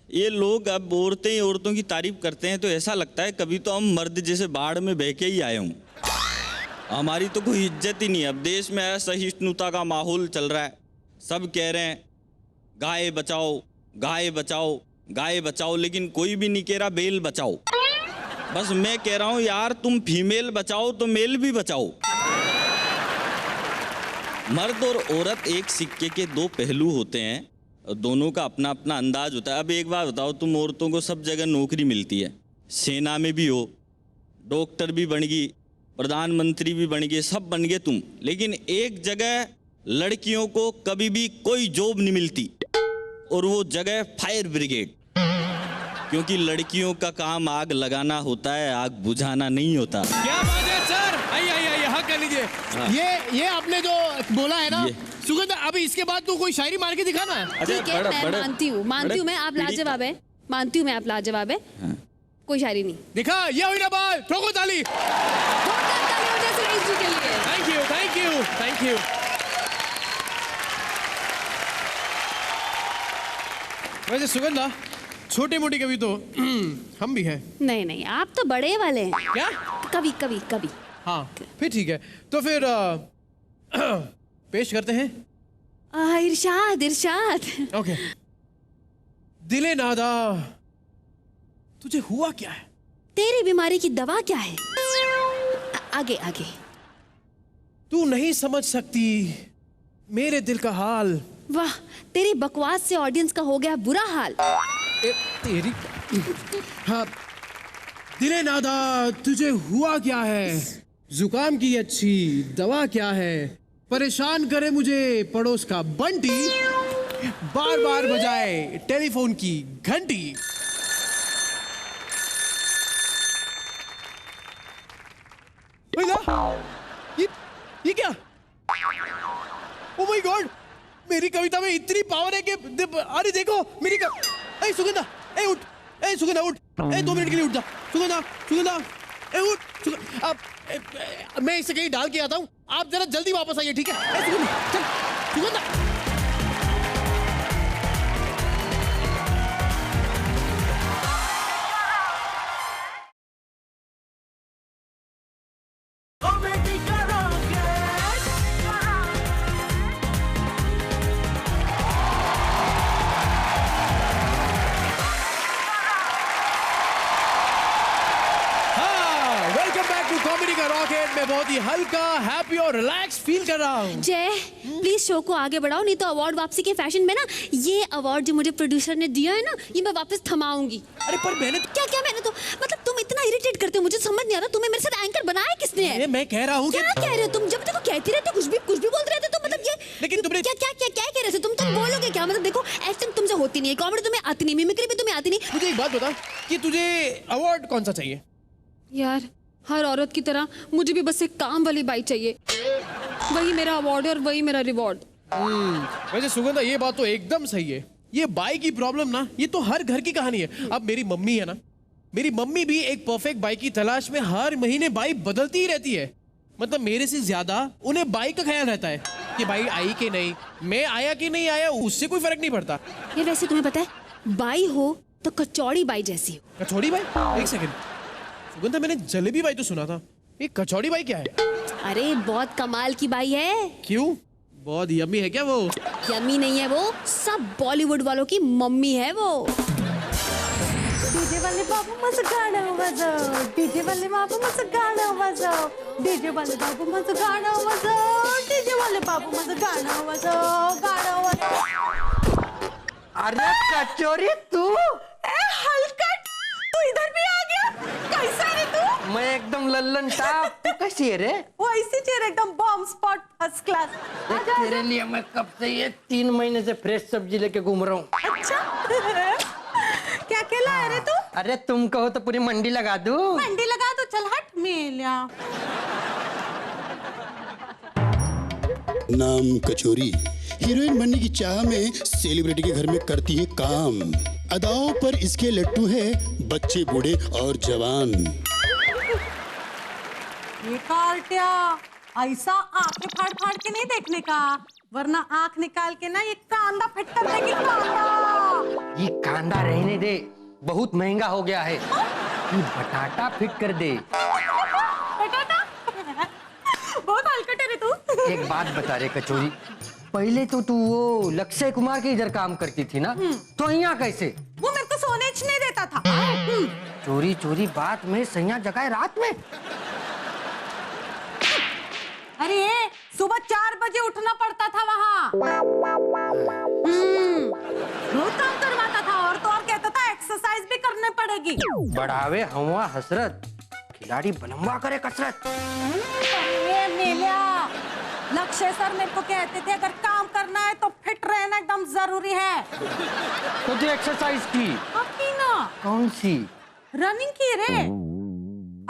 ये लोग अब औरतें ही औरतों की तारीफ करते हैं तो ऐसा लगता है कभी तो हम मर्द जैसे बाढ़ में बह के ही आए हूँ। हमारी तो कोई इज्जत ही नहीं। अब देश में असहिष्णुता का माहौल चल रहा है। सब कह रहे हैं गाय बचाओ, गाय बचाओ, गाय बचाओ, लेकिन कोई भी नहीं कह रहा बेल बचाओ। बस मैं कह रहा हूँ यार, तुम फीमेल बचाओ तो मेल भी बचाओ। मर्द और औरत एक सिक्के के दो पहलू होते हैं, दोनों का अपना अपना अंदाज होता है। अब एक बात बताओ, तुम औरतों को सब जगह नौकरी मिलती है, सेना में भी हो, डॉक्टर भी बन गई, प्रधानमंत्री भी बन गए, सब बन गए तुम, लेकिन एक जगह लड़कियों को कभी भी कोई जॉब नहीं मिलती, और वो जगह फायर ब्रिगेड। क्योंकि लड़कियों का काम आग लगाना होता है, आग बुझाना नहीं होता। क्या बात है सर, आइए आइए आइए, हक कर लीजिए। ये आपने जो बोला है ना सुगंध, अभी इसके बाद तो कोई शायरी मार के दिखाना है। ठीक है, मैं मानती हूँ मैं, आप लाजवाब है, मानती हूँ मैं, आप लाजवाब है। कोई शायरी नहीं दिखा। ये हुई ना बात, ठोको ताली। Thank you thank you thank you. वैसे सुगंधा, छोटे मोटे कवि तो हम भी हैं। नहीं नहीं, आप तो बड़े वाले हैं। क्या? कवि कवि कवि। हाँ फिर ठीक है, तो फिर पेश करते हैं। इरशाद इरशाद। ओके। दिले नादा, तुझे हुआ क्या है? तेरी बीमारी की दवा क्या है? आगे आगे। तू नहीं समझ सकती मेरे दिल का हाल। वाह, तेरी बकवास से ऑडियंस का हो गया बुरा हाल। तेरी हाँ, दिले नादा तुझे हुआ क्या है? जुकाम की अच्छी दवा क्या है? परेशान करे मुझे पड़ोस का बंटी, बार बार बजाए टेलीफोन की घंटी। ये क्या? ओ माय गॉड, मेरी कविता में इतनी पावर है कि अरे देखो मेरी ए सुगंधा, ए उठ, ए सुगंधा उठ, ए 2 मिनट के लिए उठ जा सुगंधा, सुगंधा ए उठ अब मैं इसे कहीं डाल के आता हूँ, आप जरा जल्दी वापस आइए, ठीक है? ए सुगंधा चल, सुगंधा कॉमेडी का रॉकेट में बहुत ही हल्का, हैप्पी और रिलैक्स फील कर रहा हूँ। जय प्लीज शो को आगे बढ़ाओ, नहीं तो अवार्ड वापसी के फैशन में ना ये अवार्ड जो मुझे प्रोड्यूसर ने दिया है ना, ये मैं वापस थमाऊंगी। अरे पर मैंने क्या मैंने तो मतलब तुम इतना इरिटेट करते हो, मुझे समझ नहीं आ रहा तुम्हें मेरे साथ एंकर बनाया किसने है? मैं कह रहा हूँ क्या कह रहे हो तुम? जब देखो कहती रहते कुछ भी बोलते रहते तो मतलब ये लेकिन तुमने क्या कह रहे थे तुम बोलोगे क्या? मतलब देखो एक्टिंग तुमसे होती नहीं है, कॉमेडी तुम्हें आती नहीं, मिमिक्री भी तुम्हें आती नहीं। मुझे एक बात बता कि तुझे अवार्ड कौन सा चाहिए? यार हर औरत की तरह मुझे भी बस एक काम वाली बाई चाहिए, वही मेरा अवार्ड है और वही मेरा रिवॉर्ड। वैसे सुगंधा ये बात तो एकदम सही है, ये बाई की प्रॉब्लम ना ये तो हर घर की कहानी है। अब मेरी मम्मी है ना, मेरी मम्मी भी एक परफेक्ट बाई की तलाश में हर महीने बाई बदलती ही रहती है। मतलब मेरे से ज्यादा उन्हें बाई का ख्याल रहता है कि बाई आई कि नहीं, मैं आया कि नहीं आया, उससे कोई फर्क नहीं पड़ता। ये वैसे तुम्हें पता है बाई हो तो कचौड़ी बाई जैसी हो। कचौड़ी बाई? एक सेकंड सुगंधा, मैंने जलेबी बाई तो सुना था, ये कचौड़ी बाई क्या है? अरे बहुत कमाल की बाई है। क्यों, बहुत यम्मी है क्या वो? यम्मी नहीं है वो, सब बॉलीवुड वालों की मम्मी है वो। डीजे वाले बाबू मस्त गाना बजाओ, डीजे वाले बाबू मस्त गाना बजाओ, डीजे वाले बाबू मस्त गाना बजाओ, डीजे वाले बाबू मस्त गाना बजाओ, गाना बजाओ। अरे कचौरी तू? हलकट, तू इधर भी आ गया? कैसा है तू? मैं एकदम लल्लन टाप, तू कैसी है रे? वो ऐसी चेहरा एकदम बॉम्ब स्पॉट फर्स्ट क्लास। तेरे लिए मैं कब से ये 3 महीने से फ्रेश सब्जी लेके घूम रहा हूँ। अच्छा क्या केला है रे तू? अरे तुम कहो तो पूरी मंडी लगा दूं। मंडी लगा दो, चल हट मेला। नाम कचौरी, हीरोइन बनने की चाह में सेलिब्रिटी के घर में करती है काम। अदाओं पर इसके लट्टू है बच्चे, बूढ़े और जवान। ये कार्टिया, ऐसा आंखें फाड़ फाड़ के नहीं देखने का, वरना आंख निकाल के ना ये कांदा फिट कर देगी। कांदा, ये कांदा रहने दे, बहुत महंगा हो गया है। ये बटाटा फिट कर दे। बटाटा बहुत हलकट है रे तू। एक बात बता रे कचौरी, पहले तो तू वो लक्षय कुमार के इधर काम करती थी ना, तो यहाँ कैसे? वो मेरे को सोने नहीं देता था। चोरी चोरी बात में सैया जगाए रात में। अरे सुबह 4 बजे उठना पड़ता था वहाँ। रोज काम करवाता था और तो और कहता था एक्सरसाइज भी करने पड़ेगी। बढ़ावे हवा हसरत, खिलाड़ी बनवा करे कसरत। अरे मेलिया, लक्ष्य सर मेरे को कहते थे अगर काम करना है तो फिट रहना एकदम जरूरी है। तो तू एक्सरसाइज की? की ना। कौन सी? रनिंग की रे।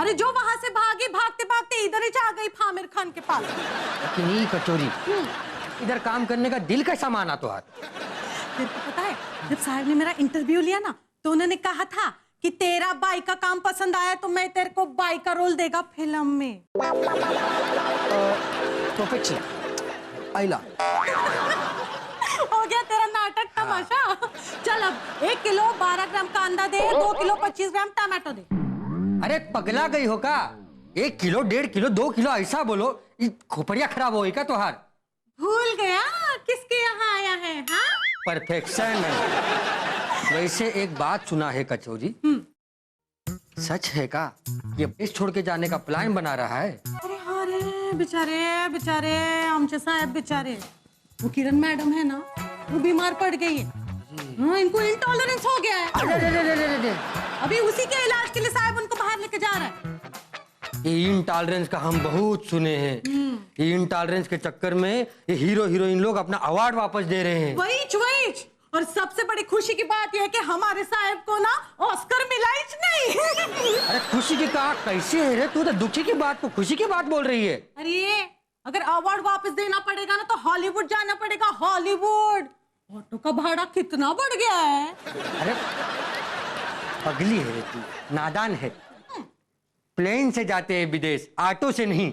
अरे जो वहां से भागी, भागते भागते इधर ही जा गई आमिर खान के पास। नहीं कचौरी, इधर काम करने का दिल कैसा माना तो हाथ? तेरे को पता है जब साहब ने मेरा इंटरव्यू लिया ना, तो उन्होंने कहा था कि तेरा बाई का काम पसंद आया तो मैं तेरे को बाई का रोल देगा फिल्म में। आइला हो गया तेरा नाटक तमाशा। चल अब 1 किलो 12 ग्राम कांदा दे, 2 किलो 25 ग्राम टमाटो दे। अरे पगला गई हो का? 1 किलो 1.5 किलो 2 किलो ऐसा बोलो, खोपड़िया खराब होगी क्या तुहार? भूल गया किसके यहाँ आया है? हाँ परफेक्शन है। वैसे एक बात सुना है कचौरी, सच है का ये इस छोड़ के जाने का प्लान बना रहा है? अरे हाँ रे, बेचारे बेचारे आमचे साहब बेचारे, वो किरण मैडम है ना, वो बीमार पड़ गई है। हाँ, इनको इंटॉलरेंस हो गया है। अभी उसी के इलाज के लिए साहब उनको बाहर लेके जा रहा है। ये इंटॉलरेंस का हम बहुत सुने हैं। ये इंटॉलरेंस के चक्कर में ये हीरो हीरोइन लोग अपना अवार्ड वापस दे रहे हैं। वही और सबसे बड़ी खुशी की बात यह है कि हमारे साहब को ना ऑस्कर मिला ही नहीं। अरे खुशी की कहा कैसे है रे, तू तो दुखी की बात को खुशी की बात बोल रही है। अरे अगर अवार्ड वापस देना पड़ेगा ना तो हॉलीवुड जाना पड़ेगा, हॉलीवुड। ऑटो का भाड़ा कितना बढ़ गया है। अरे पगली है तू, नादान है। प्लेन से जाते हैं विदेश, ऑटो से नहीं।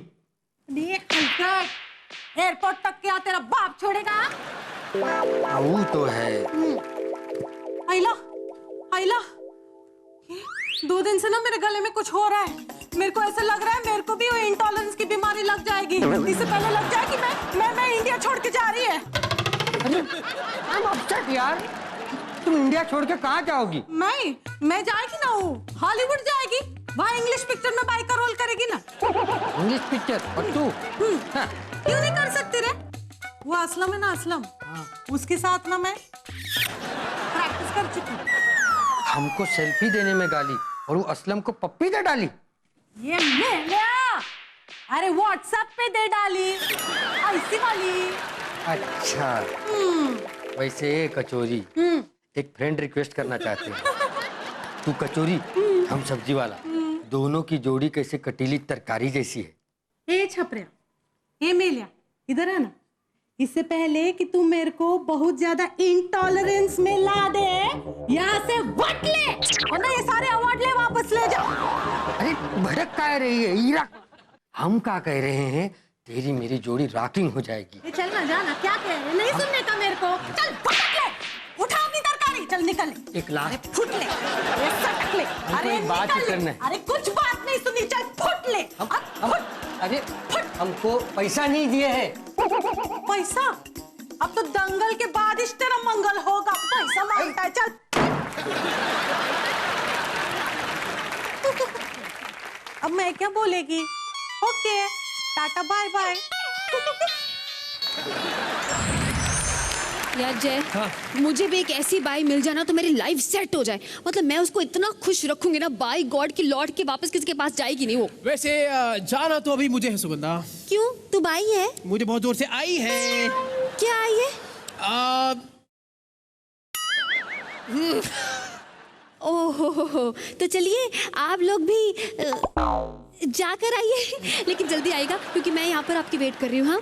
एयरपोर्ट तक क्या तेरा बाप छोड़ेगा? वो तो है। आइला, आइला, 2 दिन से ना मेरे गले में कुछ हो रहा है। मेरे को ऐसा लग रहा है मेरे को भी वो इंटॉलरेंस की बीमारी लग जाएगी। इससे पहले लग जाए कि मैं इंडिया छोड़ के जा रही है। I'm upset यार, तुम इंडिया छोड़ के कहाँ जाओगी? मैं जाएगी ना, वो हॉलीवुड जाएगी, वहाँ इंग्लिश पिक्चर में बाई का रोल करेगी ना। English picture? और तू? क्यों नहीं कर सकती रे? वो असलम है ना, असलम, उसके साथ ना मैं प्रैक्टिस कर चुकी हूँ। हमको सेल्फी देने में गाली और वो असलम को पप्पी दे डाली। ये मैं अरे व्हाट्सएप पे दे डाली, ऐसी वाली। अच्छा, वैसे कचौरी, एक फ्रेंड रिक्वेस्ट करना चाहते हैं। तू कचौरी, हम सब्जी वाला, दोनों की जोड़ी कैसे कटीली तरकारी जैसी है। ए छपरिया, ए मेलिया, इधर है ना। इससे पहले कि तू मेरे को बहुत ज्यादा इंटॉलरेंस में ला दे, यहाँ से वट ले, वरना ये सारे अवार्ड ले वापस ले जा। अरे भड़क क्या रही है ईरा? हम क्या कह रहे हैं, तेरी मेरी जोड़ी रॉकिंग हो जाएगी। चल ना, जाना, क्या कह रहे? नहीं सुनने का मेरे को। चल फटक ले, उठा अपनी तरकारी, चल निकल। एक लाख फुट ले, सटक ले। अरे बात ही करना है। अरे कुछ बात नहीं सुनी, चल फुट ले। अरे हमको पैसा नहीं दिए है। पैसा? अब तो दंगल के बाद इस तेरा मंगल होगा। पैसा मांगता है, चल। अब मैं क्या बोलेगी? Okay, tata bye bye. यार जय, मुझे भी एक ऐसी बाई मिल जाना तो मेरी लाइफ सेट हो जाए। मतलब मैं उसको इतना खुश रखूंगी ना, बाई गॉड की लौट के वापस किसी के पास जाएगी नहीं वो। वैसे जाना तो अभी मुझे है सुगंधा। क्यों, तू बाई है? मुझे बहुत जोर से आई है। क्या आई है? ओहो, तो चलिए आप लोग भी जाकर आइए, लेकिन जल्दी आएगा क्योंकि मैं यहाँ पर आपकी वेट कर रही हूँ। हाँ,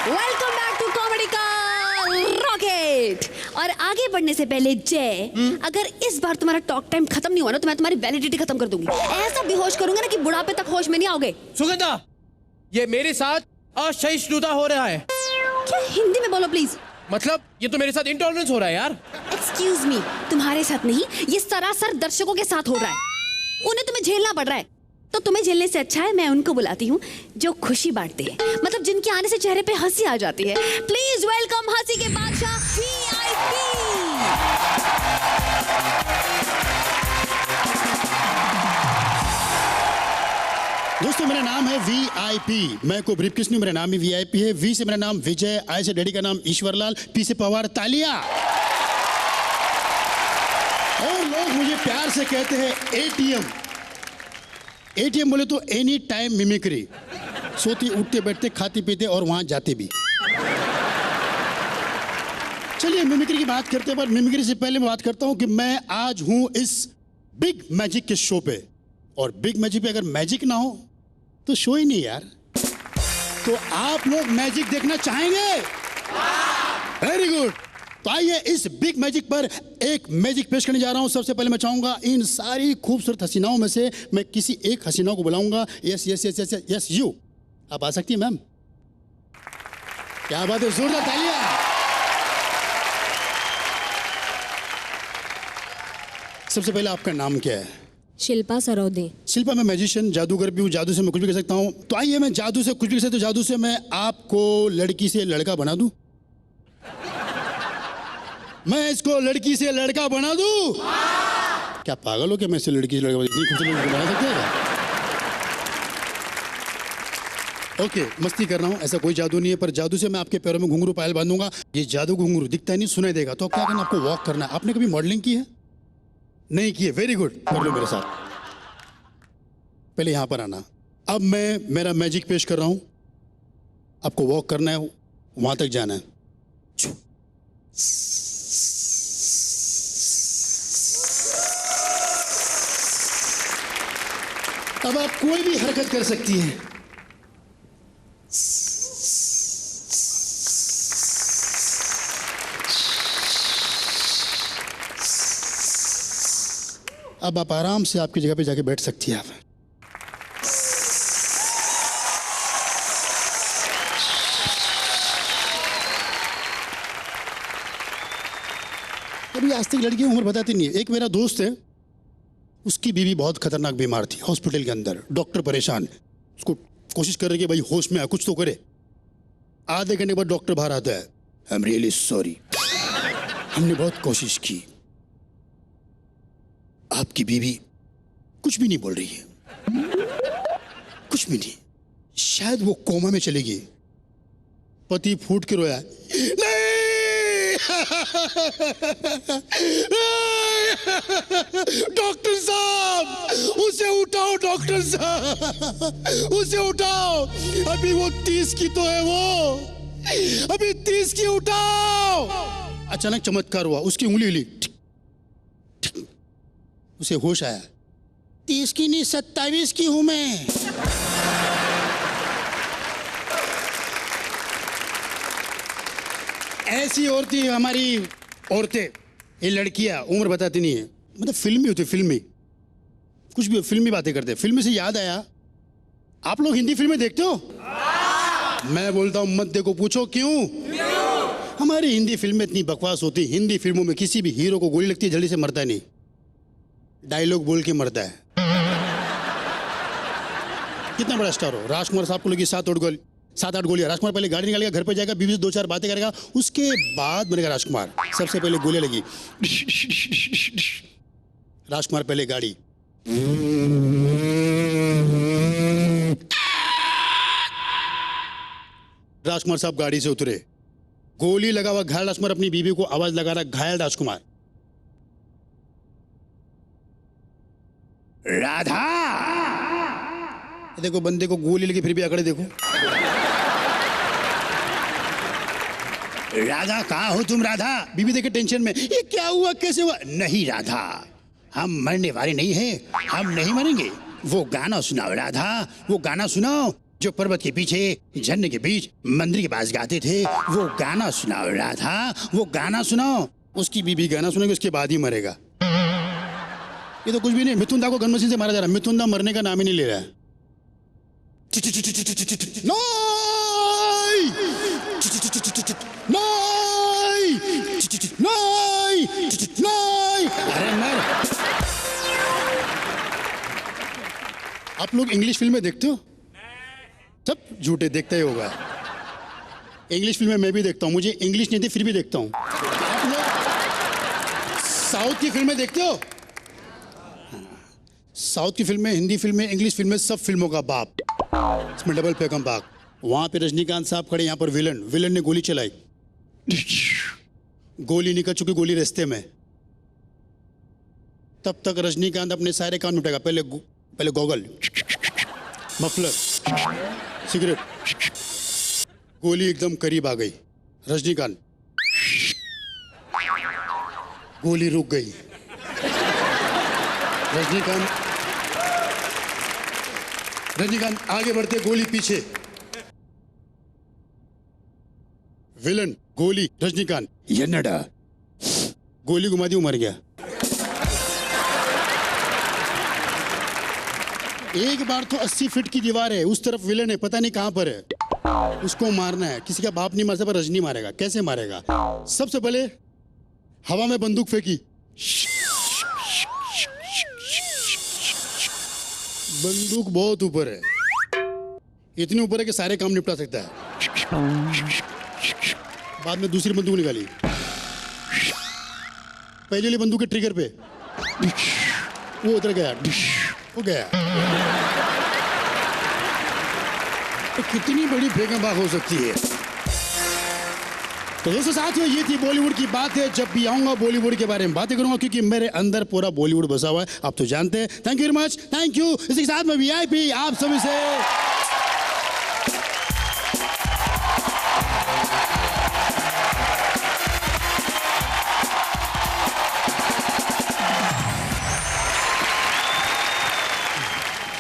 वेलकम बैक टू कॉमेडी का रॉकेट। और आगे बढ़ने से पहले जय, अगर इस बार तुम्हारा टॉक टाइम खत्म नहीं हुआ ना तो मैं तुम्हारी वैलिडिटी खत्म कर दूंगी। ऐसा बेहोश करूंगा ना कि बुढ़ापे तक होश में नहीं आओगे। सुगंधा, ये मेरे साथ असहिष्णुता हो रहा है। क्या? हिंदी में बोलो प्लीज। मतलब ये तो मेरे साथ इंटॉलरेंस हो रहा है यार। एक्सक्यूज मी, तुम्हारे साथ नहीं, ये सरासर दर्शकों के साथ हो रहा है। उन्हें तुम्हें झेलना पड़ रहा है, तो तुम्हें झेलने से अच्छा है मैं उनको बुलाती हूँ जो खुशी बांटते हैं, मतलब जिनके आने से चेहरे पे हंसी आ जाती है। प्लीज वेलकम हंसी के बादशाह VIP। दोस्तों मेरा नाम है VIP। मैं को ब्रीफ किस नहीं, मेरा नाम ही VIP है। V से मेरा नाम विजय, I से डैडी का नाम ईश्वरलाल, P से पवार, तालिया। और लोग मुझे प्यार से कहते हैं ATM। ATM बोले तो एनी टाइम मिमिक्री, सोते उठते बैठते खाते पीते और वहां जाते भी। चलिए मिमिक्री की बात करते हैं, पर मिमिक्री से पहले मैं बात करता हूं कि मैं आज हूं इस बिग मैजिक के शो पे, और बिग मैजिक पे अगर मैजिक ना हो तो शो ही नहीं यार। तो आप लोग मैजिक देखना चाहेंगे? Very good. तो आइए इस बिग मैजिक पर एक मैजिक पेश करने जा रहा हूं। सबसे पहले मैं चाहूंगा इन सारी खूबसूरत हसीनाओं में से मैं किसी एक हसीना को बुलाऊंगा। Yes yes yes yes yes you, आप आ सकती हैं मैम। क्या बात है, जोरदार तालियां। सबसे पहले आपका नाम क्या है? शिल्पा सरोदे। शिल्पा, मैं मैजिशियन जादूगर भी हूँ, जादू से मैं कुछ भी कर सकता हूँ। तो आइए मैं जादू से कुछ भी कर सकता हूँ। जादू से मैं आपको लड़की से लड़का बना दूं। मैं इसको लड़की से लड़का बना दूं? क्या पागल हो क्या? मैं इसे लड़की से लड़का इतनी खूबसूरत लड़की बना सकते हैं? ओके मस्ती कर रहा हूँ, ऐसा कोई जादू नहीं है, पर जादू से मैं आपके पैरों में घुंघरू पायल बांधूंगा। ये जादू घुंघरू दिखता नहीं, सुनाई देगा। तो क्या करना, आपको वॉक करना है। आपने कभी मॉडलिंग की है? नहीं की है, वेरी गुड, कर लो मेरे साथ। पहले यहाँ पर आना। अब मैं मेरा मैजिक पेश कर रहा हूँ, आपको वॉक करना है, वहां तक जाना है। अब आप कोई भी हरकत कर सकती हैं। अब आप आराम से आपकी जगह पे जाके बैठ सकती हैं। आप अभी आज तक लड़की उम्र बताती नहीं है। एक मेरा दोस्त है, उसकी बीवी बहुत खतरनाक बीमार थी, हॉस्पिटल के अंदर, डॉक्टर परेशान, उसको कोशिश कर रहे कि भाई होश में आ, कुछ तो करे। आधे घंटे बाद डॉक्टर बाहर आता है, आई एम रियली सॉरी, हमने बहुत कोशिश की, आपकी बीवी कुछ भी नहीं बोल रही है, कुछ भी नहीं, शायद वो कोमा में चली गई। पति फूट के रोया, नहीं डॉक्टर साहब उसे उठाओ, डॉक्टर साहब उसे उठाओ, अभी वो 30 की तो है, वो अभी 30 की, उठाओ। अचानक चमत्कार हुआ, उसकी उंगली हिली, उसे होश आया, 30 की नहीं 27 की हूं मैं। ऐसी औरतें हमारी औरतें, ये लड़कियां उम्र बताती नहीं है, मतलब फिल्मी होती, फिल्मी कुछ भी फिल्मी बातें करते। फिल्म से याद आया, आप लोग हिंदी फिल्में देखते हो? मैं बोलता हूं मत देखो, पूछो क्यों? हमारी हिंदी फिल्में इतनी बकवास होती। हिंदी फिल्मों में किसी भी हीरो को गोली लगती है, जल्दी से मरता नहीं, डायलॉग बोल के मरता है। कितना बड़ा स्टार हो, राजकुमार साहब को लगी 7-8 गोलियां। राजकुमार पहले गाड़ी निकालेगा, घर पे जाएगा, बीवी से 2-4 बातें करेगा, उसके बाद बनेगा राजकुमार। सबसे पहले गोलियां लगी, राजकुमार पहले गाड़ी, राजकुमार साहब गाड़ी से उतरे, गोली लगा हुआ घायल राजकुमार, अपनी बीवी को आवाज लगा रहा, घायल राजकुमार, राधा। देखो बंदे को गोली लगी फिर भी अकड़े, देखो राधा कहाँ हो तुम? राधा, बीवी देखे टेंशन में, ये क्या हुआ, कैसे हुआ? नहीं राधा, हम मरने वाले नहीं हैं, हम नहीं मरेंगे। वो गाना सुनाओ राधा, वो गाना सुनाओ जो पर्वत के पीछे, झरने के बीच, मंदिर के पास गाते थे, वो गाना सुनाओ राधा, वो गाना सुनाओ। उसकी बीवी गाना सुनेगी, उसके बाद ही मरेगा। ये तो कुछ भी नहीं, मिथुन दा को गन मशीन से मारा जा रहा है, मिथुन दा मरने का नाम ही नहीं ले रहा है। अरे मर। आप लोग इंग्लिश फिल्में देखते हो? सब झूठे, देखता ही होगा। इंग्लिश फिल्में मैं भी देखता हूँ, मुझे इंग्लिश नहीं थी फिर भी देखता हूँ। आप लोग साउथ की फिल्में देखते हो? साउथ की फिल्में, हिंदी फिल्में, इंग्लिश फिल्में, सब फिल्मों का बाप, इसमें डबल पैकम बाग। वहां पे रजनीकांत साहब खड़े, यहाँ पर विलन ने गोली चलाई, गोली निकल चुकी, गोली रास्ते में। तब तक रजनीकांत अपने सारे काम निपटेगा, पहले गॉगल, मफलर, सिगरेट, गोली एकदम करीब आ गई, रजनीकांत, गोली रुक गई, रजनीकांत आगे बढ़ते, गोली पीछे, विलन, गोली, रजनीकांत, यन्नडा, गोली घुमा दी, वो मर गया। एक बार तो 80 फीट की दीवार है, उस तरफ विलन है, पता नहीं कहां पर है, उसको मारना है। किसी का बाप नहीं मार सकता, रजनी मारेगा। कैसे मारेगा? सबसे पहले हवा में बंदूक फेंकी, बंदूक बहुत ऊपर है, इतनी ऊपर है कि सारे काम निपटा सकता है। बाद में दूसरी बंदूक निकाली, पहले वाली बंदूक के ट्रिगर पे वो उतर गया, हो गया। तो कितनी बड़ी बेगम हो सकती है। तो दोस्तों साथियों, ये थी बॉलीवुड की बात है। जब भी आऊंगा बॉलीवुड के बारे में बातें करूंगा, क्योंकि मेरे अंदर पूरा बॉलीवुड बसा हुआ है, आप तो जानते हैं। Thank you very much, thank you. इसी के साथ में VIP आप सभी से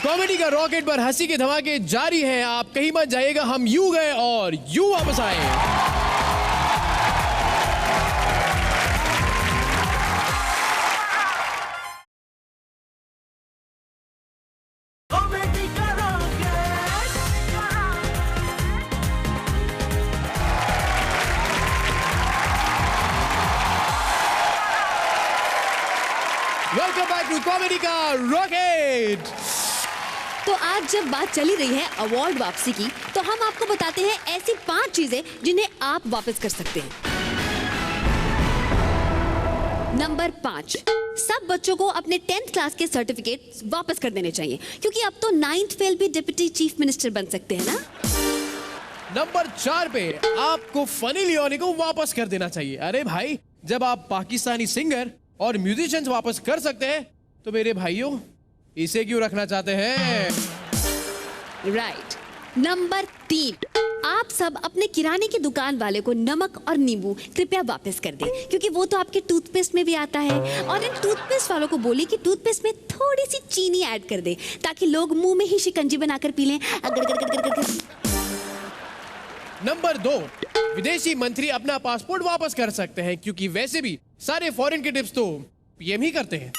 कॉमेडी का रॉकेट पर हंसी के धमाके जारी हैं। आप कहीं मत जाइएगा, हम यूं गए और यूं वापस आए। वेलकम बैक टू कॉमेडी का रॉकेट। तो आज जब बात चली रही है अवार्ड वापसी की, तो हम आपको बताते हैं ऐसी 5 चीजें जिन्हें आप वापस कर सकते हैं। नंबर 5, सब बच्चों को अपने 10th क्लास के सर्टिफिकेट वापस कर देने चाहिए, क्योंकि अब तो 9th फेल भी डिप्टी चीफ मिनिस्टर बन सकते हैं ना। नंबर 4 पे आपको फनी लियोनी को वापस कर देना चाहिए। अरे भाई, जब आप पाकिस्तानी सिंगर और म्यूजिशियंस वापस कर सकते हैं, तो मेरे भाइयों इसे क्यों रखना चाहते हैं? राइट। नंबर 3, आप सब अपने किराने की दुकान वाले को नमक और नींबू कृपया वापस कर दें, क्योंकि वो तो आपके टूथपेस्ट में भी आता है। और इन टूथपेस्ट वालों को बोलिए कि टूथपेस्ट में थोड़ी सी चीनी ऐड कर दे, ताकि लोग मुंह में ही शिकंजी बनाकर पी लें। नंबर 2, विदेशी मंत्री अपना पासपोर्ट वापस कर सकते हैं, क्योंकि वैसे भी सारे फॉरेन के टिप्स तो पीएम ही करते हैं।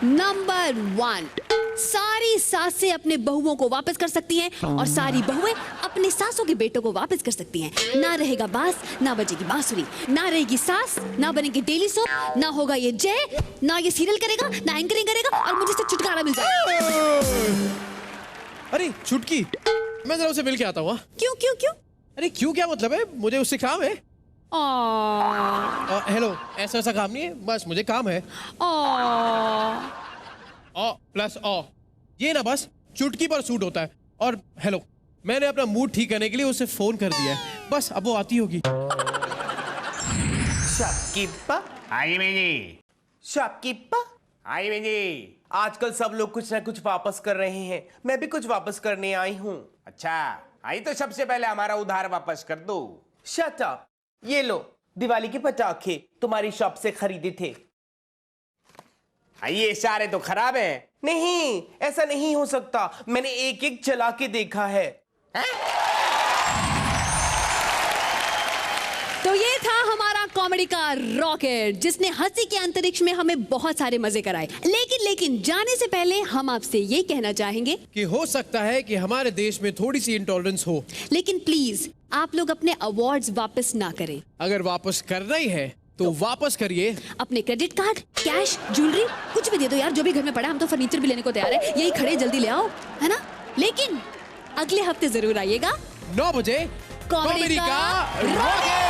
नंबर 1, सारी सासें अपने बहुओं को वापस कर सकती हैं, और सारी बहुएं अपने सासों के बेटों को वापस कर सकती हैं। ना रहेगा बास, ना बजेगी बांसुरी, ना रहेगी सास, ना बनेगी डेली सोप, ना होगा ये जय, ना ये सीरियल करेगा, ना एंकरिंग करेगा, और मुझे से छुटकारा मिल जाएगा। अरे छुटकी, मैं जरा उसे मिल के आता हूँ। क्यों क्यों क्यों? अरे क्यों क्या मतलब है? मुझे उससे काम है। हेलो, ऐसा काम नहीं है, बस मुझे काम है। प्लस ये ना बस चुटकी पर सूट होता है। और हेलो, मैंने अपना मूड ठीक करने के लिए उसे फोन कर दिया है, बस अब वो आती होगी। शॉपकीपर, आई मेरी शॉपकीपर, आई मेरी। आजकल सब लोग कुछ ना कुछ वापस कर रहे हैं, मैं भी कुछ वापस करने आई हूँ। अच्छा, आई तो सबसे पहले हमारा उधार वापस कर दो। Shut up. ये लो, दिवाली के पटाखे तुम्हारी शॉप से खरीदे थे। ये सारे तो खराब हैं। नहीं, ऐसा नहीं हो सकता, मैंने एक एक चला के देखा है। तो ये था हमारा कॉमेडी का रॉकेट, जिसने हंसी के अंतरिक्ष में हमें बहुत सारे मजे कराए। लेकिन जाने से पहले हम आपसे ये कहना चाहेंगे कि हो सकता है कि हमारे देश में थोड़ी सी इंटॉलरेंस हो, लेकिन प्लीज आप लोग अपने अवार्ड्स वापस ना करें। अगर वापस करना ही है तो वापस करिए। अपने क्रेडिट कार्ड, कैश, ज्वेलरी कुछ भी दे दो यार, जो भी घर में पड़ा। हम तो फर्नीचर भी लेने को तैयार है, यही खड़े जल्दी ले आओ, है ना। लेकिन अगले हफ्ते जरूर आइएगा 9 बजे कॉमेडी का रॉकेट।